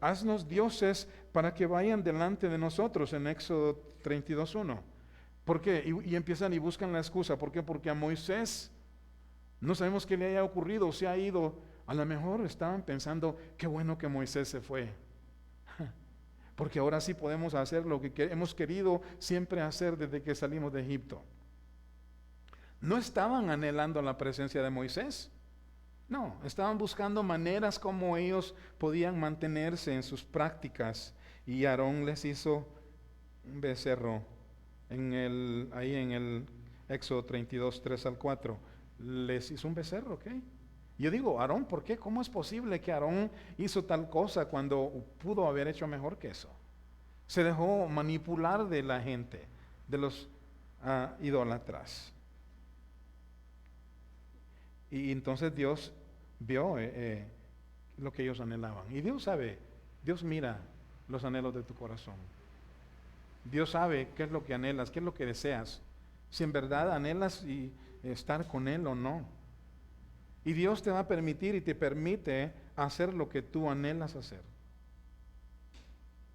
haznos dioses para que vayan delante de nosotros, en Éxodo 32:1. ¿Por qué? Y empiezan y buscan la excusa. ¿Por qué? Porque a Moisés no sabemos qué le haya ocurrido, se ha ido. A lo mejor estaban pensando, qué bueno que Moisés se fue. Porque ahora sí podemos hacer lo que hemos querido siempre hacer desde que salimos de Egipto. No estaban anhelando la presencia de Moisés. No, estaban buscando maneras como ellos podían mantenerse en sus prácticas. Y Aarón les hizo un becerro ahí en el Éxodo 32, 3-4. Les hizo un becerro, ¿ok? Yo digo, Aarón, ¿por qué? ¿Cómo es posible que Aarón hizo tal cosa cuando pudo haber hecho mejor que eso? Se dejó manipular de la gente, de los idólatras. Y entonces Dios vio lo que ellos anhelaban. Y Dios sabe Dios mira los anhelos de tu corazón. Dios sabe qué es lo que anhelas, qué es lo que deseas. Si en verdad anhelas y estar con Él o no. Y Dios te va a permitir y te permite hacer lo que tú anhelas hacer.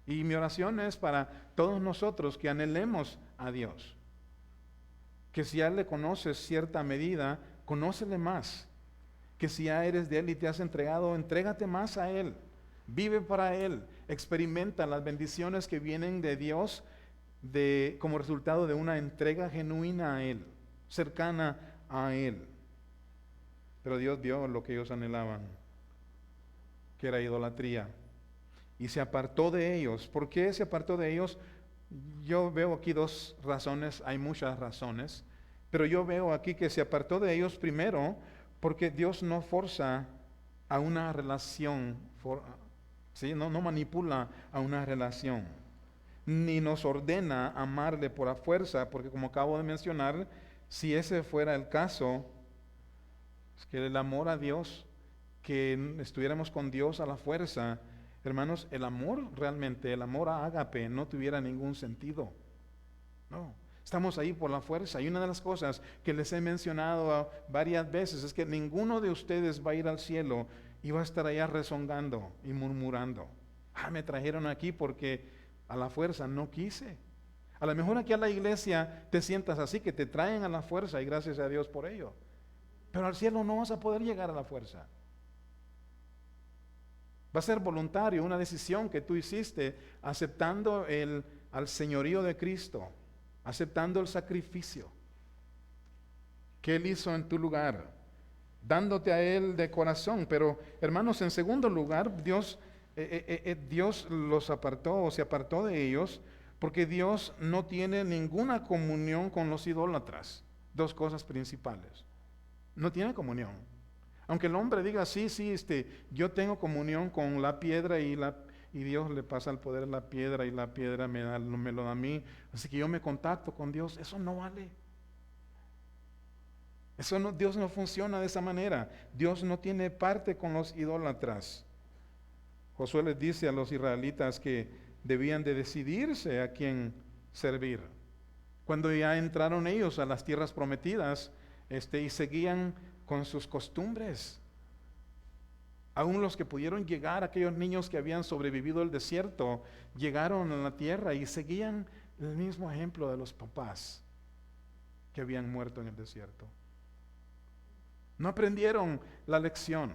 Y mi oración es para todos nosotros que anhelemos a Dios. Que si ya le conoces cierta medida, conócele más. Que si ya eres de Él y te has entregado, entrégate más a Él. Vive para Él. Experimenta las bendiciones que vienen de Dios como resultado de una entrega genuina a Él, cercana a Él. Pero Dios vio lo que ellos anhelaban, que era idolatría, y se apartó de ellos. ¿Por qué se apartó de ellos? Yo veo aquí dos razones, hay muchas razones, pero yo veo aquí que se apartó de ellos primero porque Dios no forza a una relación, ¿sí? no manipula a una relación, ni nos ordena amarle por la fuerza, porque como acabo de mencionar, si ese fuera el caso, es que el amor a Dios, que estuviéramos con Dios a la fuerza, hermanos, el amor realmente, el amor a ágape no tuviera ningún sentido. No, estamos ahí por la fuerza. Y una de las cosas que les he mencionado varias veces es que ninguno de ustedes va a ir al cielo y va a estar allá rezongando y murmurando. Me trajeron aquí porque a la fuerza no quise. A lo mejor aquí a la iglesia te sientas así, que te traen a la fuerza y gracias a Dios por ello. Pero al cielo no vas a poder llegar a la fuerza. Va a ser voluntario, una decisión que tú hiciste aceptando al señorío de Cristo, aceptando el sacrificio que Él hizo en tu lugar, dándote a Él de corazón. Pero hermanos, en segundo lugar, Dios los apartó o se apartó de ellos porque Dios no tiene ninguna comunión con los idólatras. Dos cosas principales. No tiene comunión. Aunque el hombre diga, sí, yo tengo comunión con la piedra y Dios le pasa el poder a la piedra y la piedra me lo da a mí, así que yo me contacto con Dios, eso no vale. Dios no funciona de esa manera. Dios no tiene parte con los idólatras. Josué les dice a los israelitas que debían de decidirse a quién servir. Cuando ya entraron ellos a las tierras prometidas, y seguían con sus costumbres. Aún los que pudieron llegar, aquellos niños que habían sobrevivido el desierto, llegaron a la tierra y seguían el mismo ejemplo de los papás que habían muerto en el desierto. No aprendieron la lección.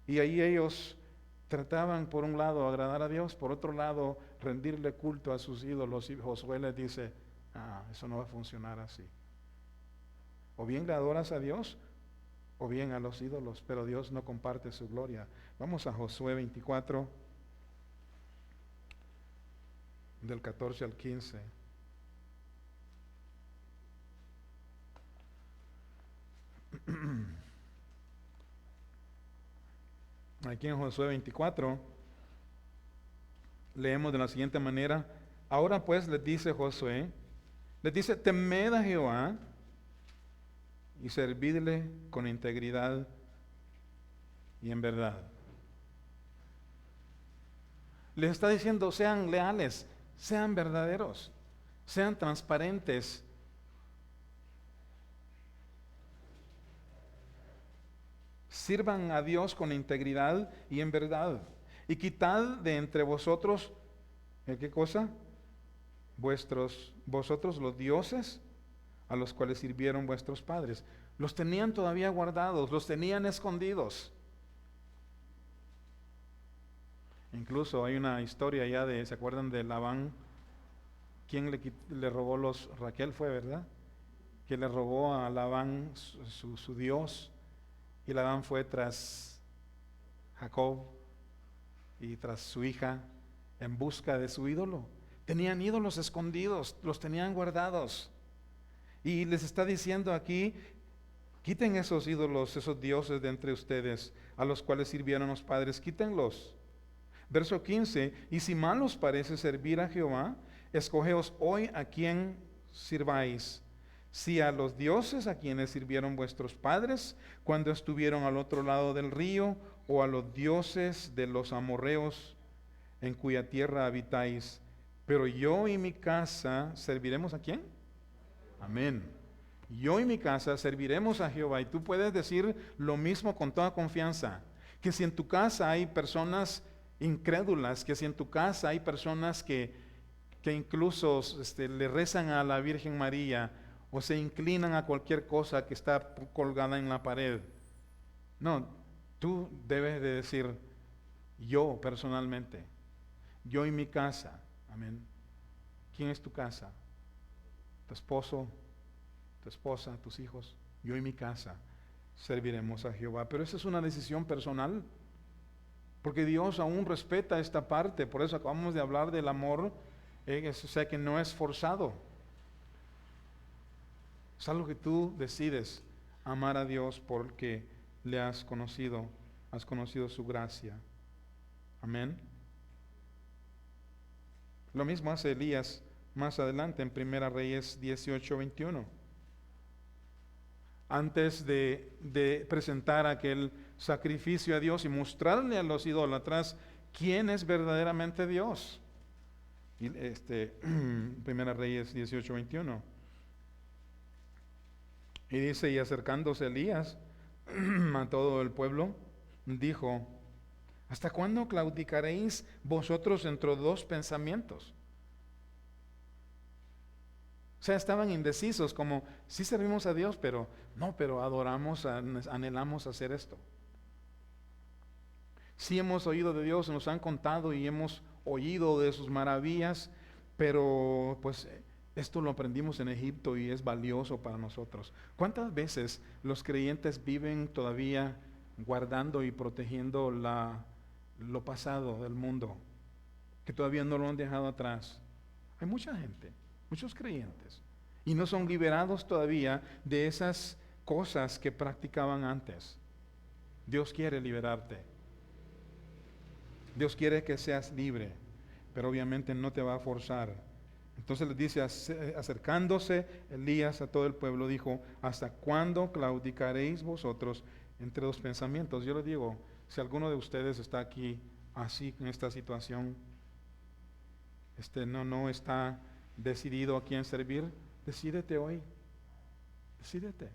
Y ahí ellos trataban por un lado agradar a Dios, por otro lado rendirle culto a sus ídolos. Y Josué les dice, eso no va a funcionar así. O bien le adoras a Dios, o bien a los ídolos, pero Dios no comparte su gloria. Vamos a Josué 24, del 14 al 15. Aquí en Josué 24, leemos de la siguiente manera. Ahora pues les dice Josué, les dice, temed a Jehová, y servidle con integridad y en verdad. Les está diciendo, sean leales, sean verdaderos, sean transparentes. Sirvan a Dios con integridad y en verdad. Y quitad de entre vosotros, ¿qué cosa? Vosotros los dioses a los cuales sirvieron vuestros padres. Los tenían todavía guardados, los tenían escondidos. Incluso hay una historia ya ¿se acuerdan de Labán? ¿Quién le robó Raquel fue, verdad? Que le robó a Labán su Dios, y Labán fue tras Jacob y tras su hija en busca de su ídolo. Tenían ídolos escondidos, los tenían guardados. Y les está diciendo aquí, quiten esos ídolos, esos dioses de entre ustedes, a los cuales sirvieron los padres, quítenlos. Verso 15, y si mal os parece servir a Jehová, escogeos hoy a quién sirváis, si a los dioses a quienes sirvieron vuestros padres cuando estuvieron al otro lado del río, o a los dioses de los amorreos en cuya tierra habitáis, pero yo y mi casa serviremos ¿a quién? Amén. Yo y mi casa serviremos a Jehová. Y tú puedes decir lo mismo con toda confianza, que si en tu casa hay personas incrédulas, que si en tu casa hay personas que incluso le rezan a la Virgen María o se inclinan a cualquier cosa que está colgada en la pared, no, tú debes de decir, yo personalmente, yo y mi casa, amén. ¿Quién es tu casa? Tu esposo, tu esposa, tus hijos. Yo y mi casa serviremos a Jehová. Pero esa es una decisión personal, porque Dios aún respeta esta parte. Por eso acabamos de hablar del amor, o sea que no es forzado. Es algo que tú decides amar a Dios porque le has conocido su gracia. Amén. Lo mismo hace Elías más adelante en 1 Reyes 18:21. Antes de presentar aquel sacrificio a Dios y mostrarle a los idólatras quién es verdaderamente Dios. 1 Reyes 18:21. Y dice, y acercándose Elías a todo el pueblo, dijo, ¿hasta cuándo claudicaréis vosotros entre dos pensamientos? O sea, estaban indecisos, como, sí servimos a Dios, pero adoramos, anhelamos hacer esto. Sí hemos oído de Dios, nos han contado y hemos oído de sus maravillas, pero pues esto lo aprendimos en Egipto y es valioso para nosotros. ¿Cuántas veces los creyentes viven todavía guardando y protegiendo lo pasado del mundo, que todavía no lo han dejado atrás? Hay mucha gente, muchos creyentes, y no son liberados todavía de esas cosas que practicaban antes. Dios quiere liberarte. Dios quiere que seas libre, pero obviamente no te va a forzar. Entonces les dice, acercándose Elías a todo el pueblo, dijo, ¿hasta cuándo claudicaréis vosotros entre dos pensamientos? Yo les digo, si alguno de ustedes está aquí así en esta situación, no está decidido a quién servir, decídete hoy, decídete.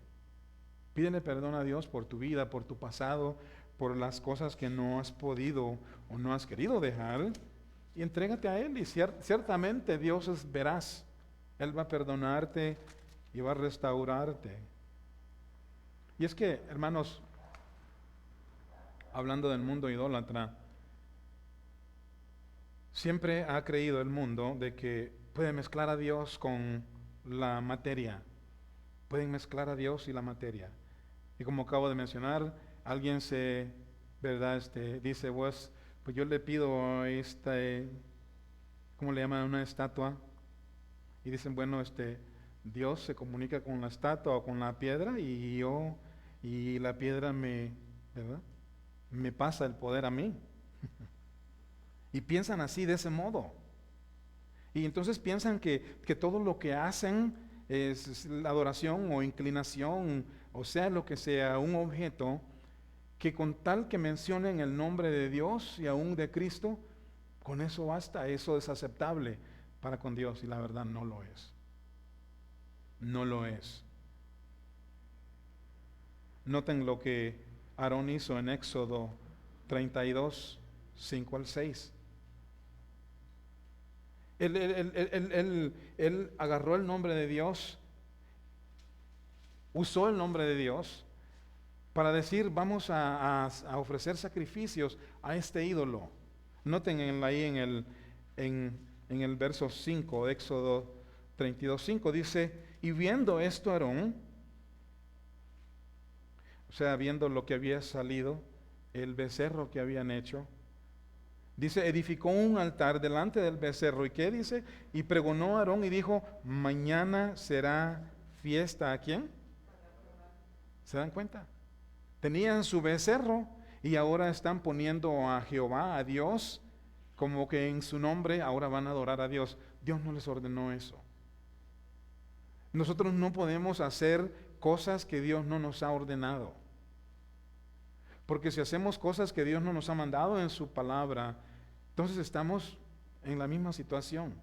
Pídele perdón a Dios por tu vida, por tu pasado, por las cosas que no has podido o no has querido dejar, y entrégate a Él, y ciertamente Dios es veraz. Él va a perdonarte y va a restaurarte. Y es que, hermanos, hablando del mundo idólatra, siempre ha creído el mundo de que puede mezclar a Dios con la materia. Pueden mezclar a Dios y la materia. Y como acabo de mencionar, alguien dice, pues yo le pido ¿cómo le llaman? Una estatua. Y dicen, bueno, Dios se comunica con la estatua o con la piedra y la piedra me pasa el poder a mí. Y piensan así, de ese modo. Y entonces piensan que todo lo que hacen es la adoración o inclinación, o sea, lo que sea, un objeto, que con tal que mencionen el nombre de Dios y aún de Cristo, con eso basta, eso es aceptable para con Dios, y la verdad no lo es. No lo es. Noten lo que Aarón hizo en Éxodo 32, 5 al 6. Él agarró el nombre de Dios, usó el nombre de Dios para decir, vamos a ofrecer sacrificios a este ídolo. Noten ahí en el verso 5 de Éxodo 32:5 dice, y viendo esto Aarón, o sea, viendo lo que había salido, el becerro que habían hecho, dice, edificó un altar delante del becerro. ¿Y qué dice? Y pregonó a Aarón y dijo, mañana será fiesta. ¿A quién? ¿Se dan cuenta? Tenían su becerro y ahora están poniendo a Jehová, a Dios, como que en su nombre ahora van a adorar a Dios. Dios no les ordenó eso. Nosotros no podemos hacer cosas que Dios no nos ha ordenado, Porque si hacemos cosas que Dios no nos ha mandado en su palabra, entonces estamos en la misma situación,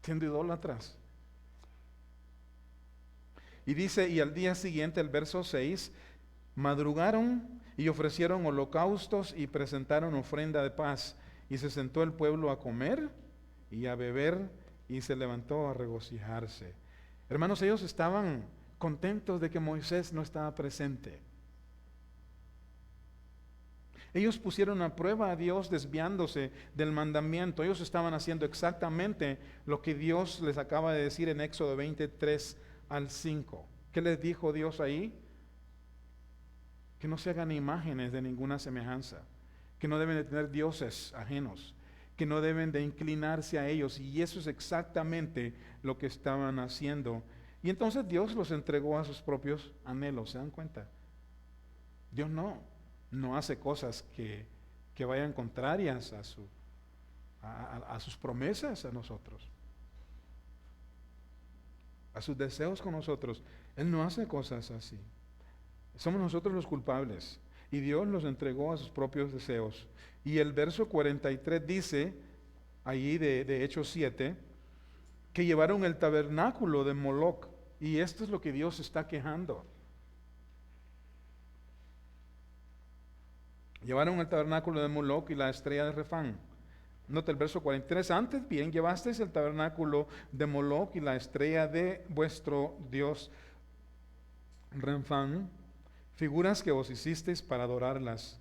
siendo idólatras. Y dice, y al día siguiente, el verso 6, madrugaron y ofrecieron holocaustos y presentaron ofrenda de paz. Y se sentó el pueblo a comer y a beber y se levantó a regocijarse. Hermanos, ellos estaban contentos de que Moisés no estaba presente. Ellos pusieron a prueba a Dios desviándose del mandamiento. Ellos estaban haciendo exactamente lo que Dios les acaba de decir en Éxodo 23 al 5. ¿Qué les dijo Dios ahí? Que no se hagan imágenes de ninguna semejanza, que no deben de tener dioses ajenos, que no deben de inclinarse a ellos. Y eso es exactamente lo que estaban haciendo. Y entonces Dios los entregó a sus propios anhelos. ¿Se dan cuenta? Dios no hace cosas que vayan contrarias a sus promesas a nosotros, a sus deseos con nosotros. Él no hace cosas así. Somos nosotros los culpables y Dios los entregó a sus propios deseos. Y el verso 43 dice, allí de Hechos 7, que llevaron el tabernáculo de Moloc. Y esto es lo que Dios está quejando. Llevaron el tabernáculo de Moloc y la estrella de Refán. Nota el verso 43. Antes bien llevasteis el tabernáculo de Moloc y la estrella de vuestro Dios Refán, figuras que os hicisteis para adorarlas.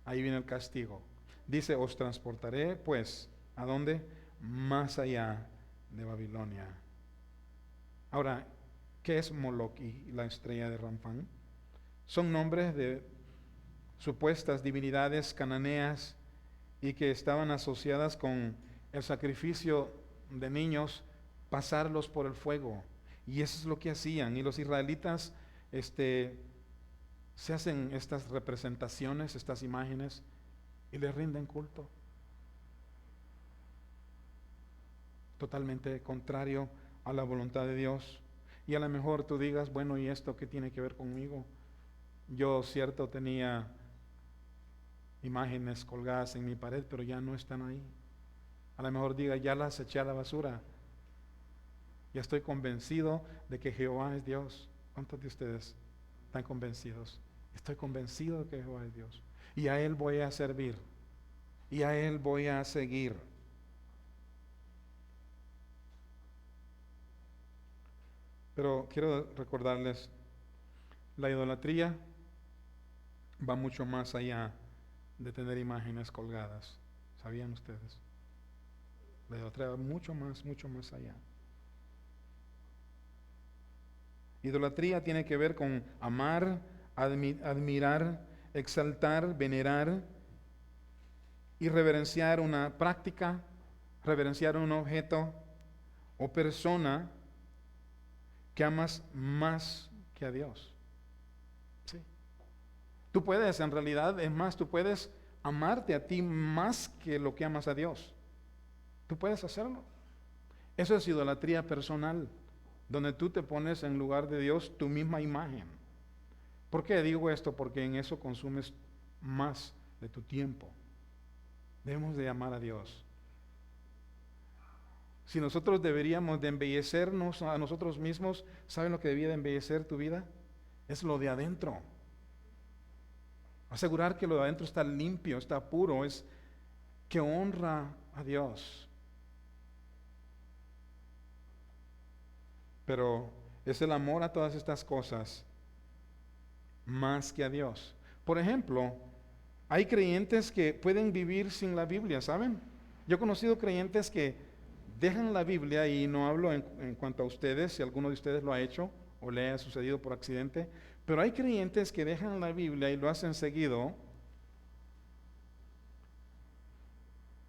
Ahí viene el castigo. Dice, os transportaré pues, ¿a dónde? Más allá de Babilonia. Ahora, ¿qué es Moloc y la estrella de Refán? Son nombres de supuestas divinidades cananeas y que estaban asociadas con el sacrificio de niños, pasarlos por el fuego. Y eso es lo que hacían. Y los israelitas se hacen estas representaciones, estas imágenes, y les rinden culto. Totalmente contrario a la voluntad de Dios. Y a lo mejor tú digas, bueno, ¿y esto qué tiene que ver conmigo? Yo, cierto, tenía imágenes colgadas en mi pared, pero ya no están ahí. A lo mejor diga, ya las eché a la basura. Ya estoy convencido de que Jehová es Dios. ¿Cuántos de ustedes están convencidos? Estoy convencido de que Jehová es Dios. Y a Él voy a servir. Y a Él voy a seguir. Pero quiero recordarles, la idolatría va mucho más allá de tener imágenes colgadas. ¿Sabían ustedes? La idolatría va mucho más allá. Idolatría tiene que ver con amar, admirar, exaltar, venerar y reverenciar una práctica, reverenciar un objeto o persona que amas más que a Dios. Sí. Tú puedes, en realidad, es más, tú puedes amarte a ti más que lo que amas a Dios. Tú puedes hacerlo. Eso es idolatría personal, donde tú te pones en lugar de Dios tu misma imagen. ¿Por qué digo esto? Porque en eso consumes más de tu tiempo. Debemos de amar a Dios. Si nosotros deberíamos de embellecernos a nosotros mismos, ¿saben lo que debía de embellecer tu vida? Es lo de adentro. Asegurar que lo de adentro está limpio, está puro, es que honra a Dios. Pero es el amor a todas estas cosas más que a Dios. Por ejemplo, hay creyentes que pueden vivir sin la Biblia, ¿saben? Yo he conocido creyentes que dejan la Biblia, y no hablo en cuanto a ustedes, si alguno de ustedes lo ha hecho o le ha sucedido por accidente, pero hay creyentes que dejan la Biblia y lo hacen seguido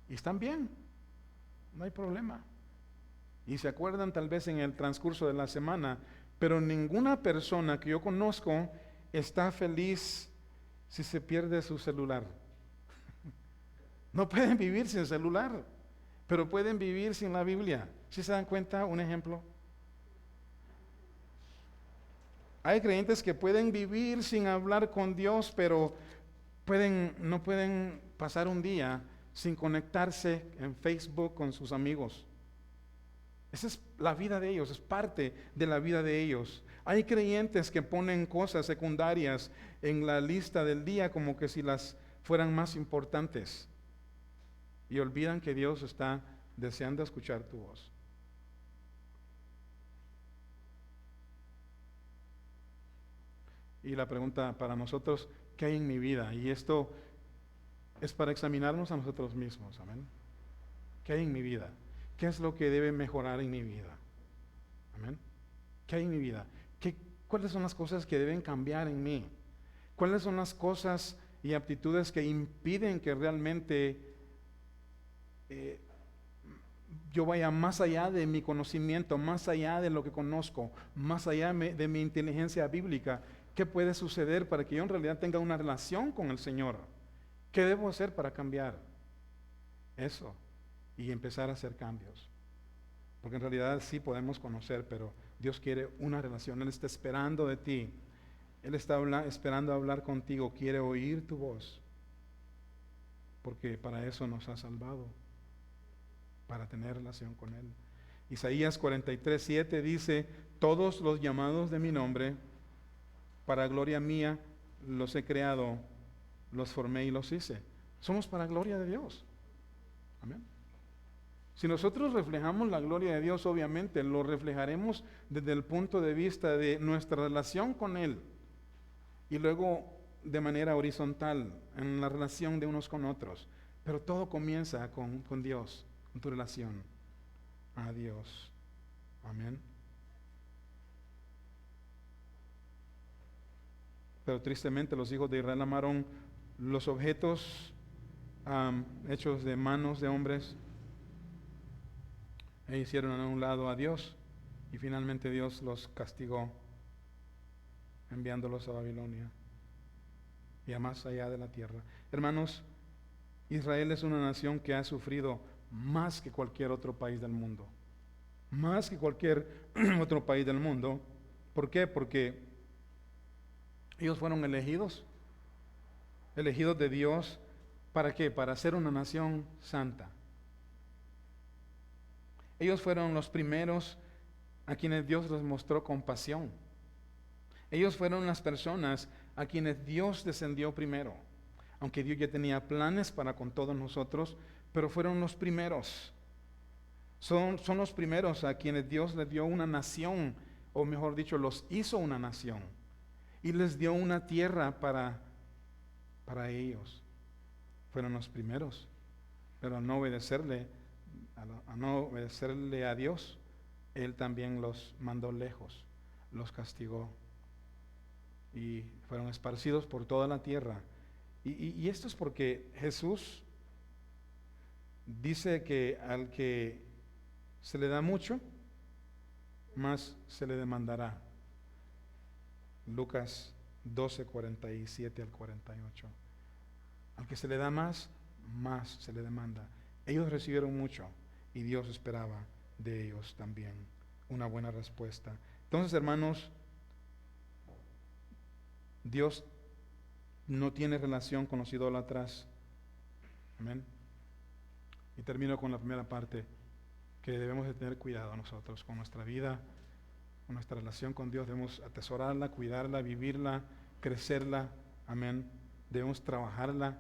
y están bien, no hay problema. Y se acuerdan tal vez en el transcurso de la semana, pero ninguna persona que yo conozco está feliz si se pierde su celular. No pueden vivir sin celular, pero pueden vivir sin la Biblia. ¿Sí se dan cuenta? Un ejemplo. Hay creyentes que pueden vivir sin hablar con Dios, pero no pueden pasar un día sin conectarse en Facebook con sus amigos. Esa es la vida de ellos, es parte de la vida de ellos. Hay creyentes que ponen cosas secundarias en la lista del día como que si las fueran más importantes y olvidan que Dios está deseando escuchar tu voz. Y la pregunta para nosotros, ¿qué hay en mi vida? Y esto es para examinarnos a nosotros mismos, amén. ¿Qué hay en mi vida? ¿Qué es lo que debe mejorar en mi vida? Amén. ¿Qué hay en mi vida? ¿Cuáles son las cosas que deben cambiar en mí? ¿Cuáles son las cosas y aptitudes que impiden que realmente yo vaya más allá de mi conocimiento, más allá de lo que conozco, más allá de mi inteligencia bíblica? ¿Qué puede suceder para que yo en realidad tenga una relación con el Señor? ¿Qué debo hacer para cambiar eso y empezar a hacer cambios? Porque en realidad sí podemos conocer, pero Dios quiere una relación. Él está esperando de ti. Él está esperando hablar contigo. Quiere oír tu voz. Porque para eso nos ha salvado. Para tener relación con Él. Isaías 43:7 dice: todos los llamados de mi nombre, para gloria mía, los he creado, los formé y los hice. Somos para gloria de Dios. Amén. Si nosotros reflejamos la gloria de Dios, obviamente lo reflejaremos desde el punto de vista de nuestra relación con Él. Y luego de manera horizontal, en la relación de unos con otros. Pero todo comienza con Dios, con tu relación a Dios. Amén. Pero tristemente los hijos de Israel amaron los objetos hechos de manos de hombres e hicieron a un lado a Dios, y finalmente Dios los castigó enviándolos a Babilonia y a más allá de la tierra. Hermanos, Israel es una nación que ha sufrido más que cualquier otro país del mundo. Más que cualquier otro país del mundo. ¿Por qué? Porque ellos fueron elegidos de Dios. ¿Para qué? Para ser una nación santa. Ellos fueron los primeros a quienes Dios les mostró compasión. Ellos fueron las personas a quienes Dios descendió primero. Aunque Dios ya tenía planes para con todos nosotros, pero fueron los primeros. Son los primeros a quienes Dios les dio una nación, o mejor dicho, los hizo una nación. Y les dio una tierra para ellos. Fueron los primeros. Pero al no obedecerle a Dios, Él también los mandó lejos, los castigó. Y fueron esparcidos por toda la tierra. Y esto es porque Jesús dice que al que se le da mucho, más se le demandará. Lucas 12:47 al 48. Al que se le da más, más se le demanda. Ellos recibieron mucho y Dios esperaba de ellos también una buena respuesta. Entonces, hermanos, Dios no tiene relación con los idólatras. Amén. Y termino con la primera parte, que debemos de tener cuidado nosotros con nuestra vida, con nuestra relación con Dios. Debemos atesorarla, cuidarla, vivirla, crecerla. Amén. Debemos trabajarla.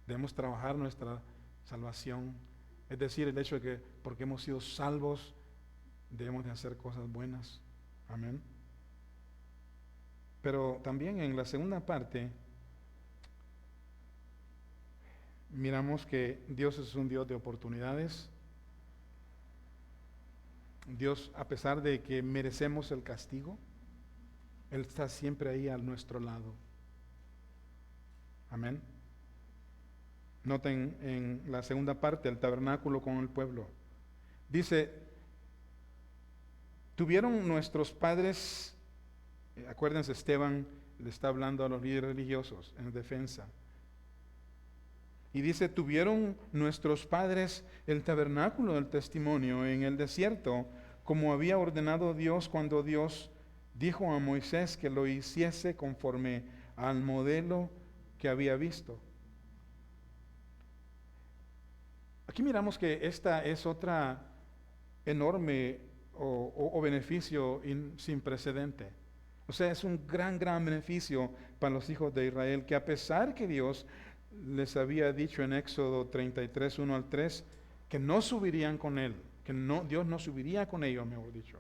Debemos trabajar nuestra salvación. Es decir, el hecho de que porque hemos sido salvos, debemos de hacer cosas buenas. Amén. Pero también en la segunda parte, miramos que Dios es un Dios de oportunidades. Dios, a pesar de que merecemos el castigo, Él está siempre ahí a nuestro lado. Amén. Noten en la segunda parte, el tabernáculo con el pueblo. Dice, tuvieron nuestros padres, acuérdense, Esteban le está hablando a los líderes religiosos en defensa. Y dice, tuvieron nuestros padres el tabernáculo del testimonio en el desierto, como había ordenado Dios cuando Dios dijo a Moisés que lo hiciese conforme al modelo que había visto. Aquí miramos que esta es otra enorme o beneficio sin precedente. O sea, es un gran beneficio para los hijos de Israel, que a pesar que Dios les había dicho en Éxodo 33, 1 al 3, que no subirían con él, Dios no subiría con ellos, mejor dicho,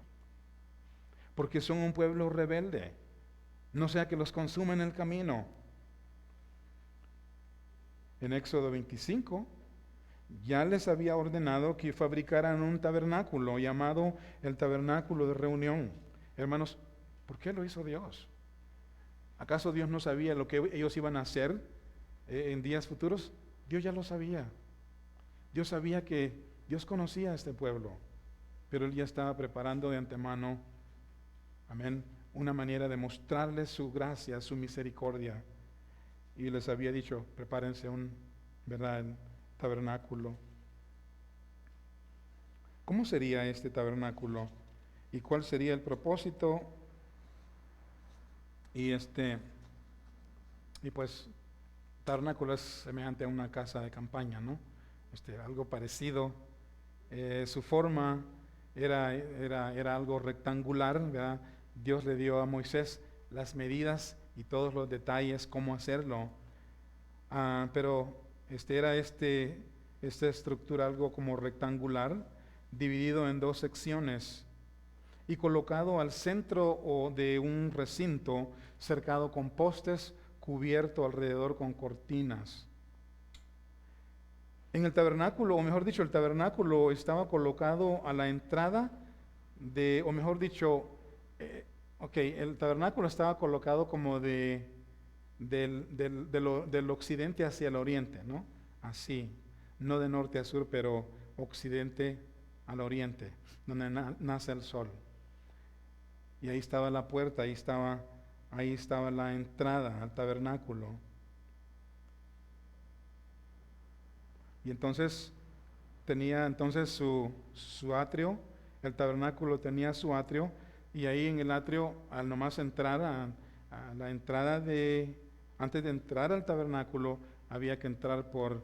porque son un pueblo rebelde, no sea que los consuma en el camino. En Éxodo 25, ya les había ordenado que fabricaran un tabernáculo llamado el tabernáculo de reunión. Hermanos, ¿por qué lo hizo Dios? ¿Acaso Dios no sabía lo que ellos iban a hacer en días futuros? Dios ya lo sabía. Dios sabía que Dios conocía a este pueblo, pero Él ya estaba preparando de antemano, amén, una manera de mostrarles su gracia, su misericordia. Y les había dicho, prepárense el tabernáculo. ¿Cómo sería este tabernáculo? ¿Y cuál sería el propósito? Y pues tabernáculo es semejante a una casa de campaña, ¿no? Algo parecido. Su forma era algo rectangular, ¿verdad? Dios le dio a Moisés las medidas y todos los detalles, cómo hacerlo. Pero era esta estructura algo como rectangular, dividido en dos secciones y colocado al centro de un recinto cercado con postes, cubierto alrededor con cortinas. En el tabernáculo, o mejor dicho, el tabernáculo estaba colocado a la entrada el tabernáculo estaba colocado como del occidente hacia el oriente, ¿no? Así, no de norte a sur, pero occidente al oriente, donde nace el sol. Y ahí estaba la puerta, ahí estaba la entrada al tabernáculo. Y entonces tenía su atrio, el tabernáculo tenía su atrio, y ahí en el atrio, al nomás entrar a la entrada antes de entrar al tabernáculo, había que entrar por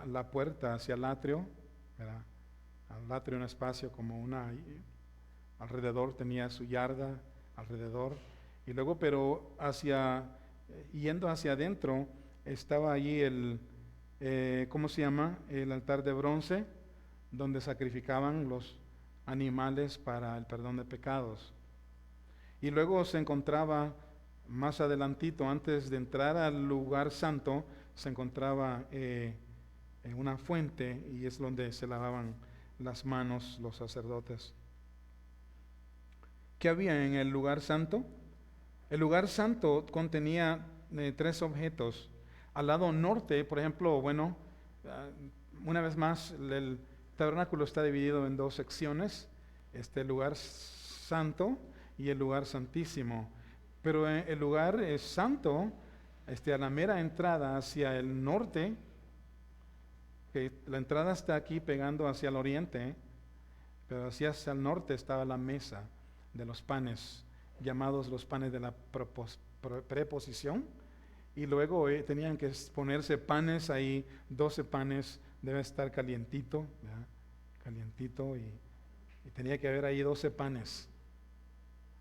la puerta hacia el atrio, ¿verdad? Al atrio un espacio como alrededor tenía su yarda alrededor, y luego pero yendo hacia adentro estaba allí ¿cómo se llama? El altar de bronce, donde sacrificaban los animales para el perdón de pecados. Y luego se encontraba más adelantito, antes de entrar al lugar santo, se encontraba una fuente, y es donde se lavaban las manos los sacerdotes. ¿Qué había en el lugar santo? El lugar santo contenía 3 objetos. Al lado norte, por ejemplo, una vez más, el tabernáculo está dividido en 2 secciones, el lugar santo y el lugar santísimo. Pero el lugar santo, a la mera entrada hacia el norte, que la entrada está aquí pegando hacia el oriente, pero hacia el norte estaba la mesa de los panes, llamados los panes de la preposición, y luego tenían que ponerse panes ahí, 12 panes, debe estar calientito, ¿verdad? Calientito, y tenía que haber ahí 12 panes.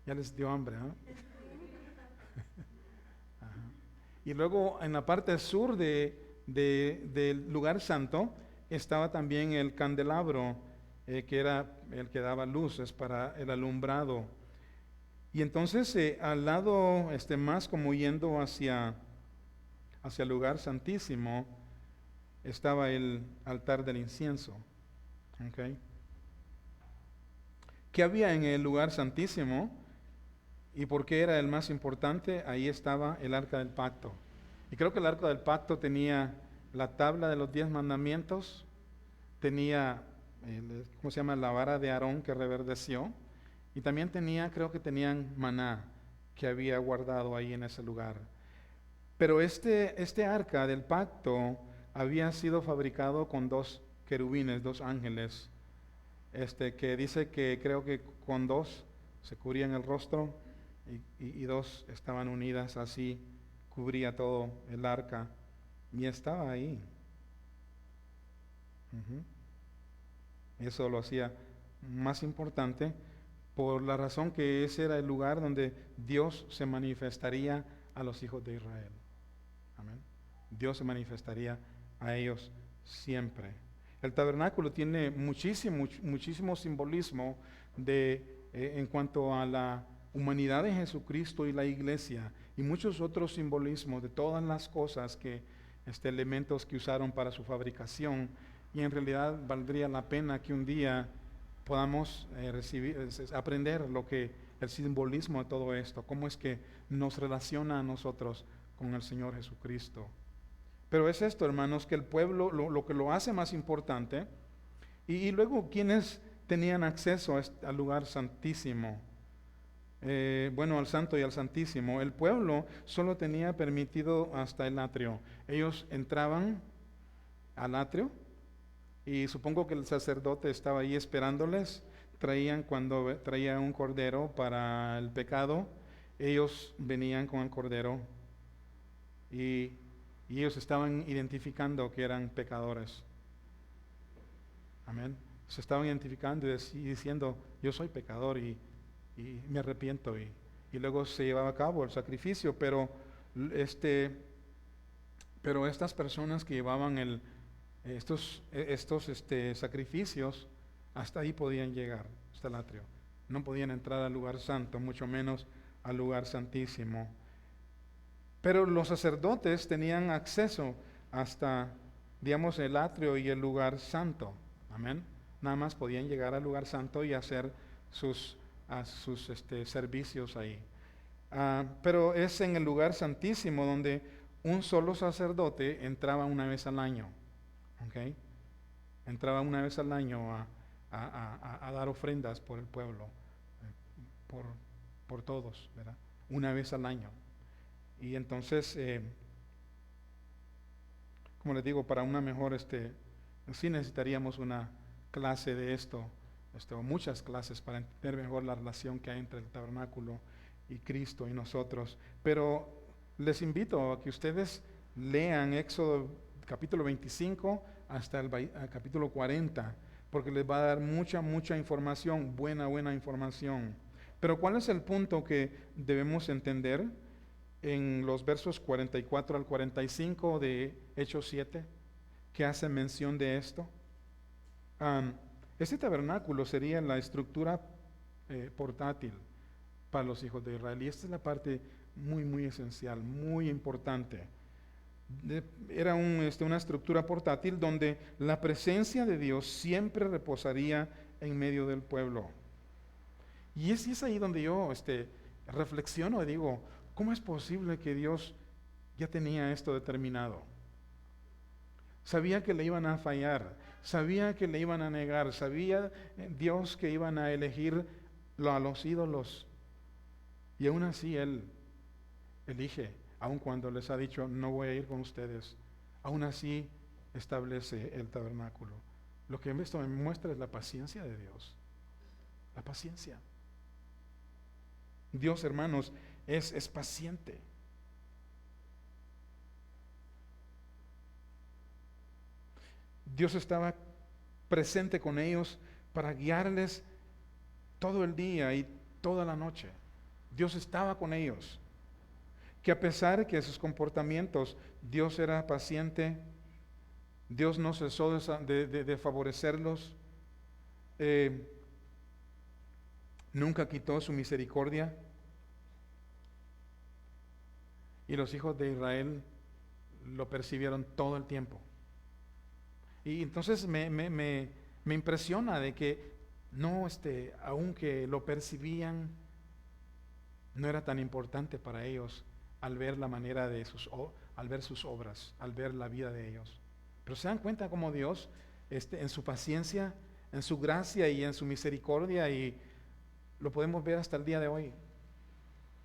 Ya les dio hambre, ¿no? Y luego en la parte sur del lugar santo estaba también el candelabro, que era el que daba luces para el alumbrado. Y entonces al lado más como yendo hacia el lugar santísimo estaba el altar del incienso. ¿Okay? ¿Qué había en el lugar santísimo? ¿Y por qué era el más importante? Ahí estaba el arca del pacto. Y creo que el arca del pacto tenía la tabla de los 10 mandamientos, tenía, ¿cómo se llama? La vara de Aarón que reverdeció, y también creo que tenían maná que había guardado ahí en ese lugar. Pero este arca del pacto había sido fabricado con 2 querubines, 2 ángeles, que dice que creo que con 2 se cubrían el rostro, y dos estaban unidas así, cubría todo el arca y estaba ahí. Ujú. Eso lo hacía más importante por la razón que ese era el lugar donde Dios se manifestaría a los hijos de Israel. Amén. Dios se manifestaría a ellos siempre. El tabernáculo tiene muchísimo simbolismo en cuanto a la humanidad de Jesucristo y la iglesia, y muchos otros simbolismos de todas las cosas elementos que usaron para su fabricación, y en realidad valdría la pena que un día podamos aprender el simbolismo de todo esto, cómo es que nos relaciona a nosotros con el Señor Jesucristo. Pero es esto, hermanos, que el pueblo, lo que lo hace más importante, y luego quienes tenían acceso al lugar santísimo, al santo y al santísimo. El pueblo solo tenía permitido hasta el atrio. Ellos entraban al atrio, y supongo que el sacerdote estaba ahí esperándoles. Cuando traía un cordero para el pecado, ellos venían con el cordero, y ellos estaban identificando que eran pecadores. Amén. Se estaban identificando y diciendo, yo soy pecador y me arrepiento. Y luego se llevaba a cabo el sacrificio, pero estas personas que llevaban estos sacrificios, hasta ahí podían llegar, hasta el atrio. No podían entrar al lugar santo, mucho menos al lugar santísimo. Pero los sacerdotes tenían acceso hasta, digamos, el atrio y el lugar santo. Amén. Nada más podían llegar al lugar santo y hacer sus servicios ahí. Pero es en el lugar santísimo donde un solo sacerdote entraba una vez al año. ¿Okay? Entraba una vez al año a dar ofrendas por el pueblo, por todos, ¿verdad? Una vez al año. Y entonces, como les digo, para una mejor, sí necesitaríamos una clase de esto, o muchas clases para entender mejor la relación que hay entre el tabernáculo y Cristo y nosotros. Pero les invito a que ustedes lean Éxodo capítulo 25 hasta el capítulo 40, porque les va a dar mucha información, buena información. Pero ¿cuál es el punto que debemos entender en los versos 44 al 45 de Hechos 7, que hace mención de esto? Este tabernáculo sería la estructura portátil para los hijos de Israel, y esta es la parte muy esencial, muy importante. Era una estructura portátil donde la presencia de Dios siempre reposaría en medio del pueblo. Y es ahí donde yo reflexiono y digo, ¿cómo es posible que Dios ya tenía esto determinado? Sabía que le iban a fallar, sabía que le iban a negar, sabía Dios que iban a elegir a los ídolos, y aún así Él elige, aun cuando les ha dicho, no voy a ir con ustedes, aún así establece el tabernáculo. Lo que esto me muestra es la paciencia de Dios, la paciencia. Dios, hermanos, es paciente. Dios estaba presente con ellos para guiarles todo el día y toda la noche. Dios estaba con ellos. Que a pesar que sus comportamientos, Dios era paciente, Dios no cesó de favorecerlos, nunca quitó su misericordia. Y los hijos de Israel lo percibieron todo el tiempo. Y entonces me impresiona de que no, aunque lo percibían, no era tan importante para ellos al ver la manera al ver sus obras, al ver la vida de ellos. Pero se dan cuenta cómo Dios, en su paciencia, en su gracia y en su misericordia, y lo podemos ver hasta el día de hoy,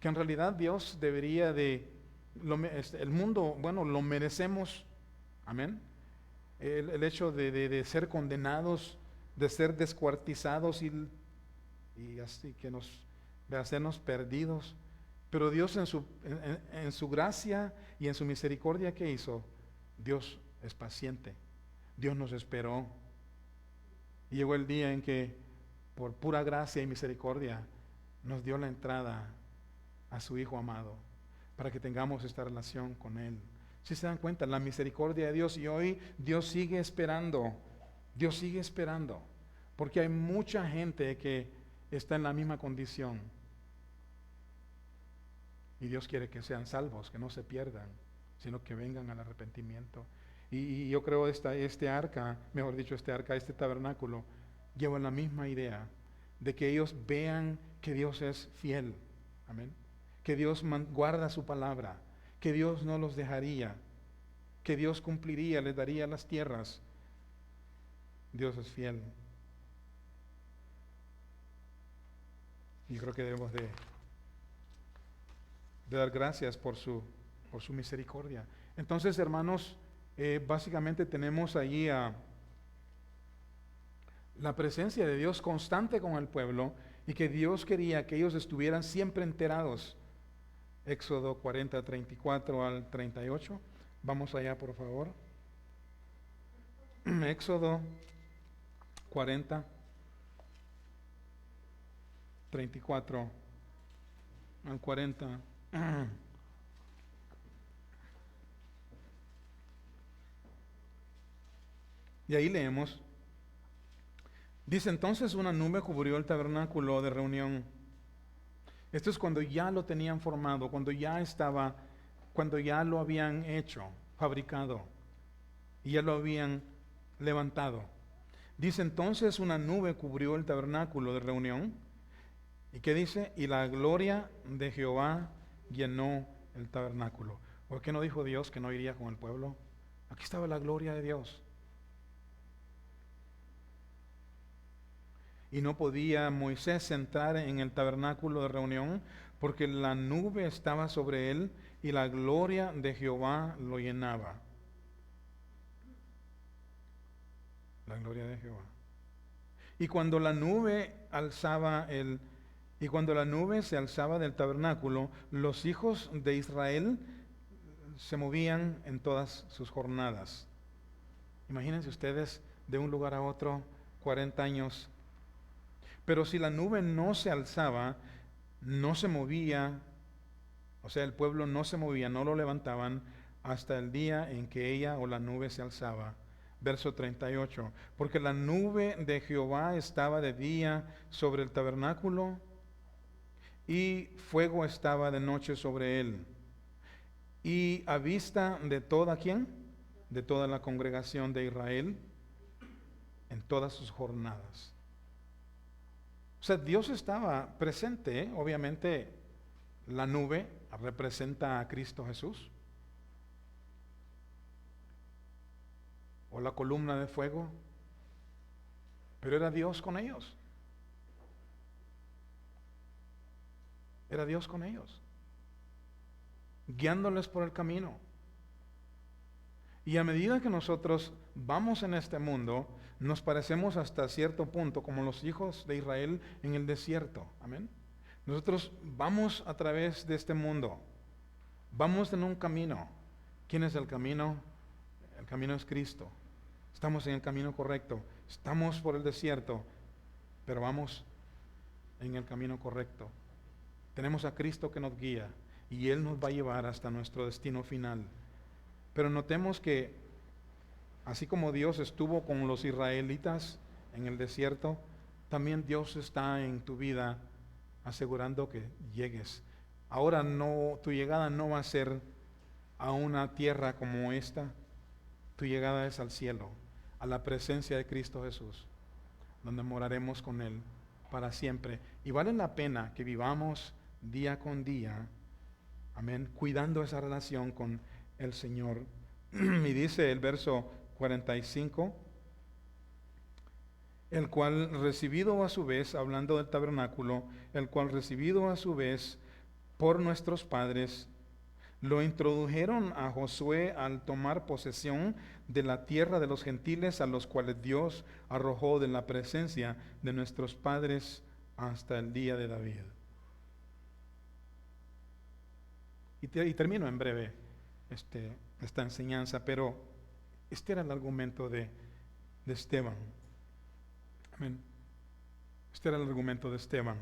que en realidad Dios debería el mundo, lo merecemos, amén. El hecho de ser condenados, de ser descuartizados y así que de hacernos perdidos, Pero Dios en su gracia y en su misericordia, ¿qué hizo? Dios es paciente. Dios nos esperó. Y llegó el día en que, por pura gracia y misericordia, nos dio la entrada a su Hijo amado, para que tengamos esta relación con Él. Si se dan cuenta, la misericordia de Dios, y hoy Dios sigue esperando, porque hay mucha gente que está en la misma condición. Y Dios quiere que sean salvos, que no se pierdan, sino que vengan al arrepentimiento. Y yo creo este tabernáculo, lleva la misma idea de que ellos vean que Dios es fiel. Amén. Que Dios guarda su palabra, que Dios no los dejaría, que Dios cumpliría, les daría las tierras. Dios es fiel. Y creo que debemos de dar gracias por su misericordia. Entonces, hermanos, básicamente tenemos allí la presencia de Dios constante con el pueblo, y que Dios quería que ellos estuvieran siempre enterados. Éxodo 40, 34 al 38. Vamos allá, por favor. Éxodo 40, 34 al 40. Y ahí leemos. Dice: entonces una nube cubrió el tabernáculo de reunión. Esto es cuando ya lo tenían formado, cuando ya lo habían hecho, fabricado, y ya lo habían levantado. Dice: entonces una nube cubrió el tabernáculo de reunión. ¿Y qué dice? Y la gloria de Jehová llenó el tabernáculo. ¿Por qué no dijo Dios que no iría con el pueblo? Aquí estaba la gloria de Dios. Y no podía Moisés entrar en el tabernáculo de reunión, porque la nube estaba sobre él y la gloria de Jehová lo llenaba. La gloria de Jehová. Y cuando la nube se alzaba del tabernáculo, los hijos de Israel se movían en todas sus jornadas. Imagínense ustedes, de un lugar a otro, 40 años. Pero si la nube no se alzaba, no se movía, o sea, el pueblo no se movía, no lo levantaban hasta el día en que ella o la nube se alzaba. Verso 38. Porque la nube de Jehová estaba de día sobre el tabernáculo, y fuego estaba de noche sobre él. Y a vista de toda, ¿quién? De toda la congregación de Israel, en todas sus jornadas. O sea, Dios estaba presente, ¿eh? Obviamente la nube representa a Cristo Jesús. O la columna de fuego. Pero era Dios con ellos. Era Dios con ellos, guiándoles por el camino. Y a medida que nosotros vamos en este mundo, nos parecemos hasta cierto punto como los hijos de Israel en el desierto. Amén. Nosotros vamos a través de este mundo, vamos en un camino. ¿Quién es el camino? El camino es Cristo. Estamos en el camino correcto. Estamos por el desierto, pero vamos en el camino correcto. Tenemos a Cristo que nos guía, y Él nos va a llevar hasta nuestro destino final. Pero notemos que así como Dios estuvo con los israelitas en el desierto, también Dios está en tu vida asegurando que llegues. Ahora tu llegada no va a ser a una tierra como esta. Tu llegada es al cielo, a la presencia de Cristo Jesús, donde moraremos con Él para siempre. Y vale la pena que vivamos día con día, amén, cuidando esa relación con el Señor. Y dice el verso 45, el cual recibido a su vez, hablando del tabernáculo, el cual recibido a su vez por nuestros padres, lo introdujeron a Josué al tomar posesión de la tierra de los gentiles, a los cuales Dios arrojó de la presencia de nuestros padres hasta el día de David. Y termino en breve esta enseñanza, pero este era el argumento de Esteban. Amén. Este era el argumento de Esteban.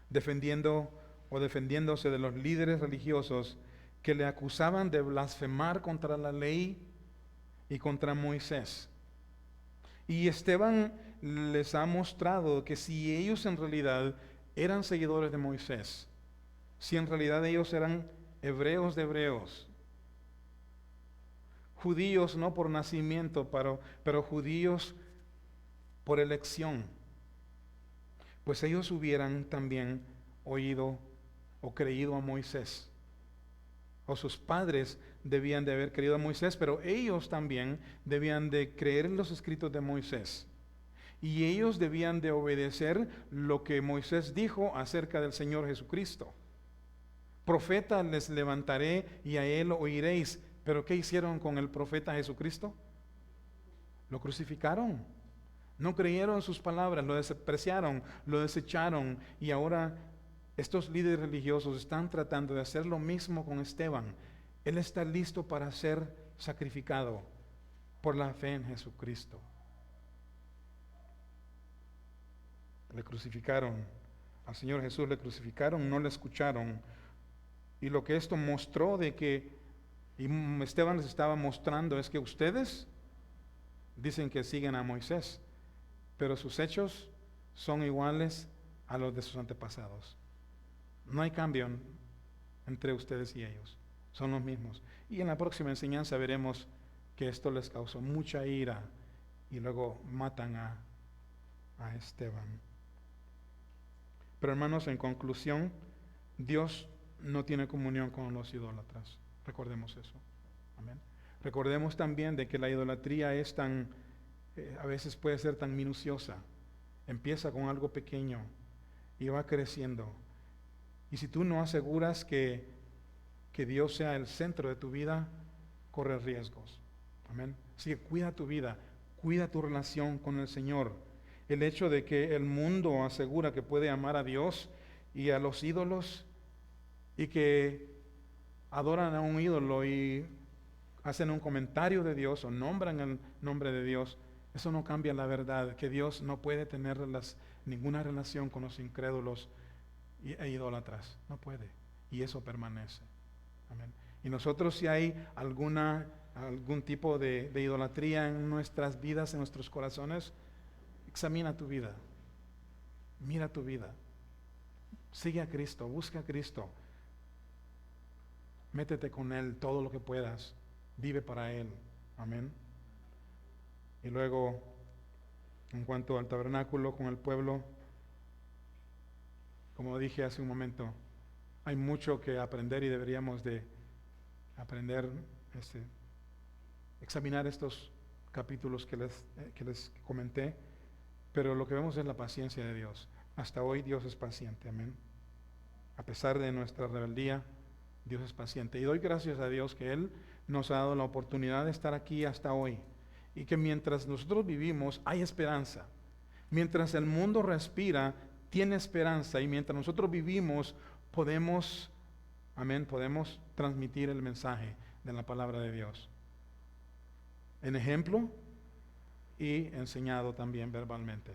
Defendiéndose de los líderes religiosos que le acusaban de blasfemar contra la ley y contra Moisés. Y Esteban les ha mostrado que si ellos en realidad eran seguidores de Moisés, si en realidad ellos eran hebreos de hebreos, judíos no por nacimiento, pero judíos por elección, pues ellos hubieran también oído o creído a Moisés. O sus padres debían de haber creído a Moisés, pero ellos también debían de creer en los escritos de Moisés. Y ellos debían de obedecer lo que Moisés dijo acerca del Señor Jesucristo. Profeta les levantaré y a él oiréis. ¿Pero qué hicieron con el profeta Jesucristo? Lo crucificaron. No creyeron en sus palabras, lo despreciaron, lo desecharon. Y ahora estos líderes religiosos están tratando de hacer lo mismo con Esteban. Él está listo para ser sacrificado por la fe en Jesucristo. Le crucificaron, al Señor Jesús le crucificaron, no le escucharon. Y lo que esto mostró de que, y Esteban les estaba mostrando, es que ustedes dicen que siguen a Moisés, pero sus hechos son iguales a los de sus antepasados. No hay cambio entre ustedes y ellos, son los mismos. Y en la próxima enseñanza veremos que esto les causó mucha ira y luego matan a Esteban. Pero hermanos, en conclusión, Dios no tiene comunión con los idólatras. Recordemos eso. Amén. Recordemos también de que la idolatría es a veces puede ser tan minuciosa. Empieza con algo pequeño y va creciendo. Y si tú no aseguras que Dios sea el centro de tu vida, corres riesgos. Amén. Así que cuida tu vida, cuida tu relación con el Señor. El hecho de que el mundo asegura que puede amar a Dios y a los ídolos y que adoran a un ídolo y hacen un comentario de Dios o nombran el nombre de Dios, eso no cambia la verdad, que Dios no puede tener ninguna relación con los incrédulos e idólatras. No puede. Y eso permanece. Amén. Y nosotros, si hay algún tipo de idolatría en nuestras vidas, en nuestros corazones, examina tu vida. Mira tu vida. Sigue a Cristo, busca a Cristo. Métete con Él todo lo que puedas. Vive para Él. Amén. Y luego, en cuanto al tabernáculo con el pueblo, como dije hace un momento, hay mucho que aprender y deberíamos de aprender, examinar estos capítulos que les comenté, pero lo que vemos es la paciencia de Dios. Hasta hoy Dios es paciente, amén. A pesar de nuestra rebeldía, Dios es paciente. Y doy gracias a Dios que Él nos ha dado la oportunidad de estar aquí hasta hoy. Y que mientras nosotros vivimos, hay esperanza. Mientras el mundo respira, tiene esperanza. Y mientras nosotros vivimos, podemos transmitir el mensaje de la palabra de Dios. En ejemplo y enseñado también verbalmente.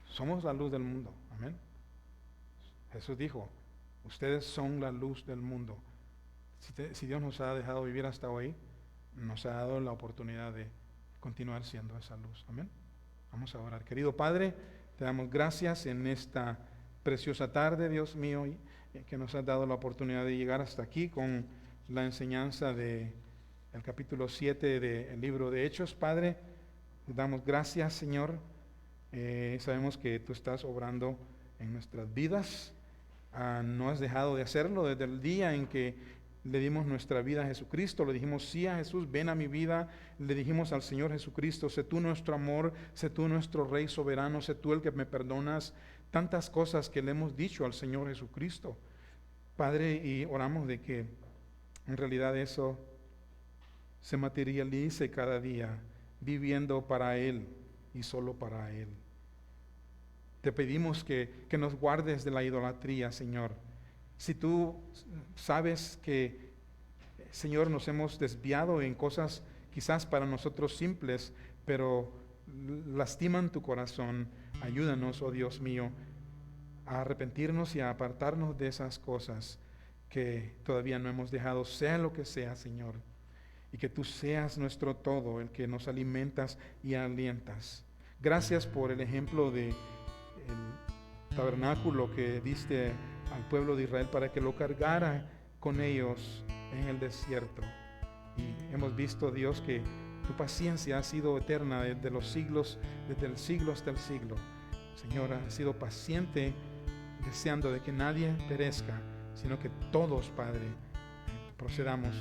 Somos la luz del mundo. Amén. Jesús dijo, ustedes son la luz del mundo. Si Dios nos ha dejado vivir hasta hoy, nos ha dado la oportunidad de continuar siendo esa luz. Amén. Vamos a orar. Querido Padre, te damos gracias en esta preciosa tarde, Dios mío, que nos has dado la oportunidad de llegar hasta aquí con la enseñanza del capítulo 7 del libro de Hechos. Padre, te damos gracias, Señor. Sabemos que tú estás obrando en nuestras vidas. No has dejado de hacerlo desde el día en que le dimos nuestra vida a Jesucristo. Le dijimos sí a Jesús, ven a mi vida. Le dijimos al Señor Jesucristo, sé tú nuestro amor, sé tú nuestro Rey soberano, sé tú el que me perdonas. Tantas cosas que le hemos dicho al Señor Jesucristo, Padre, y oramos de que en realidad eso se materialice cada día, viviendo para Él y solo para Él. Te pedimos que nos guardes de la idolatría, Señor, Si tú sabes que, Señor, nos hemos desviado en cosas quizás para nosotros simples, pero lastiman tu corazón, ayúdanos, oh Dios mío, a arrepentirnos y a apartarnos de esas cosas que todavía no hemos dejado, sea lo que sea, Señor, y que tú seas nuestro todo, el que nos alimentas y alientas. Gracias por el ejemplo de el tabernáculo que diste al pueblo de Israel para que lo cargara con ellos en el desierto. Y hemos visto, Dios, que tu paciencia ha sido eterna desde los siglos, desde el siglo hasta el siglo. Señor, has sido paciente, deseando de que nadie perezca, sino que todos, Padre, procedamos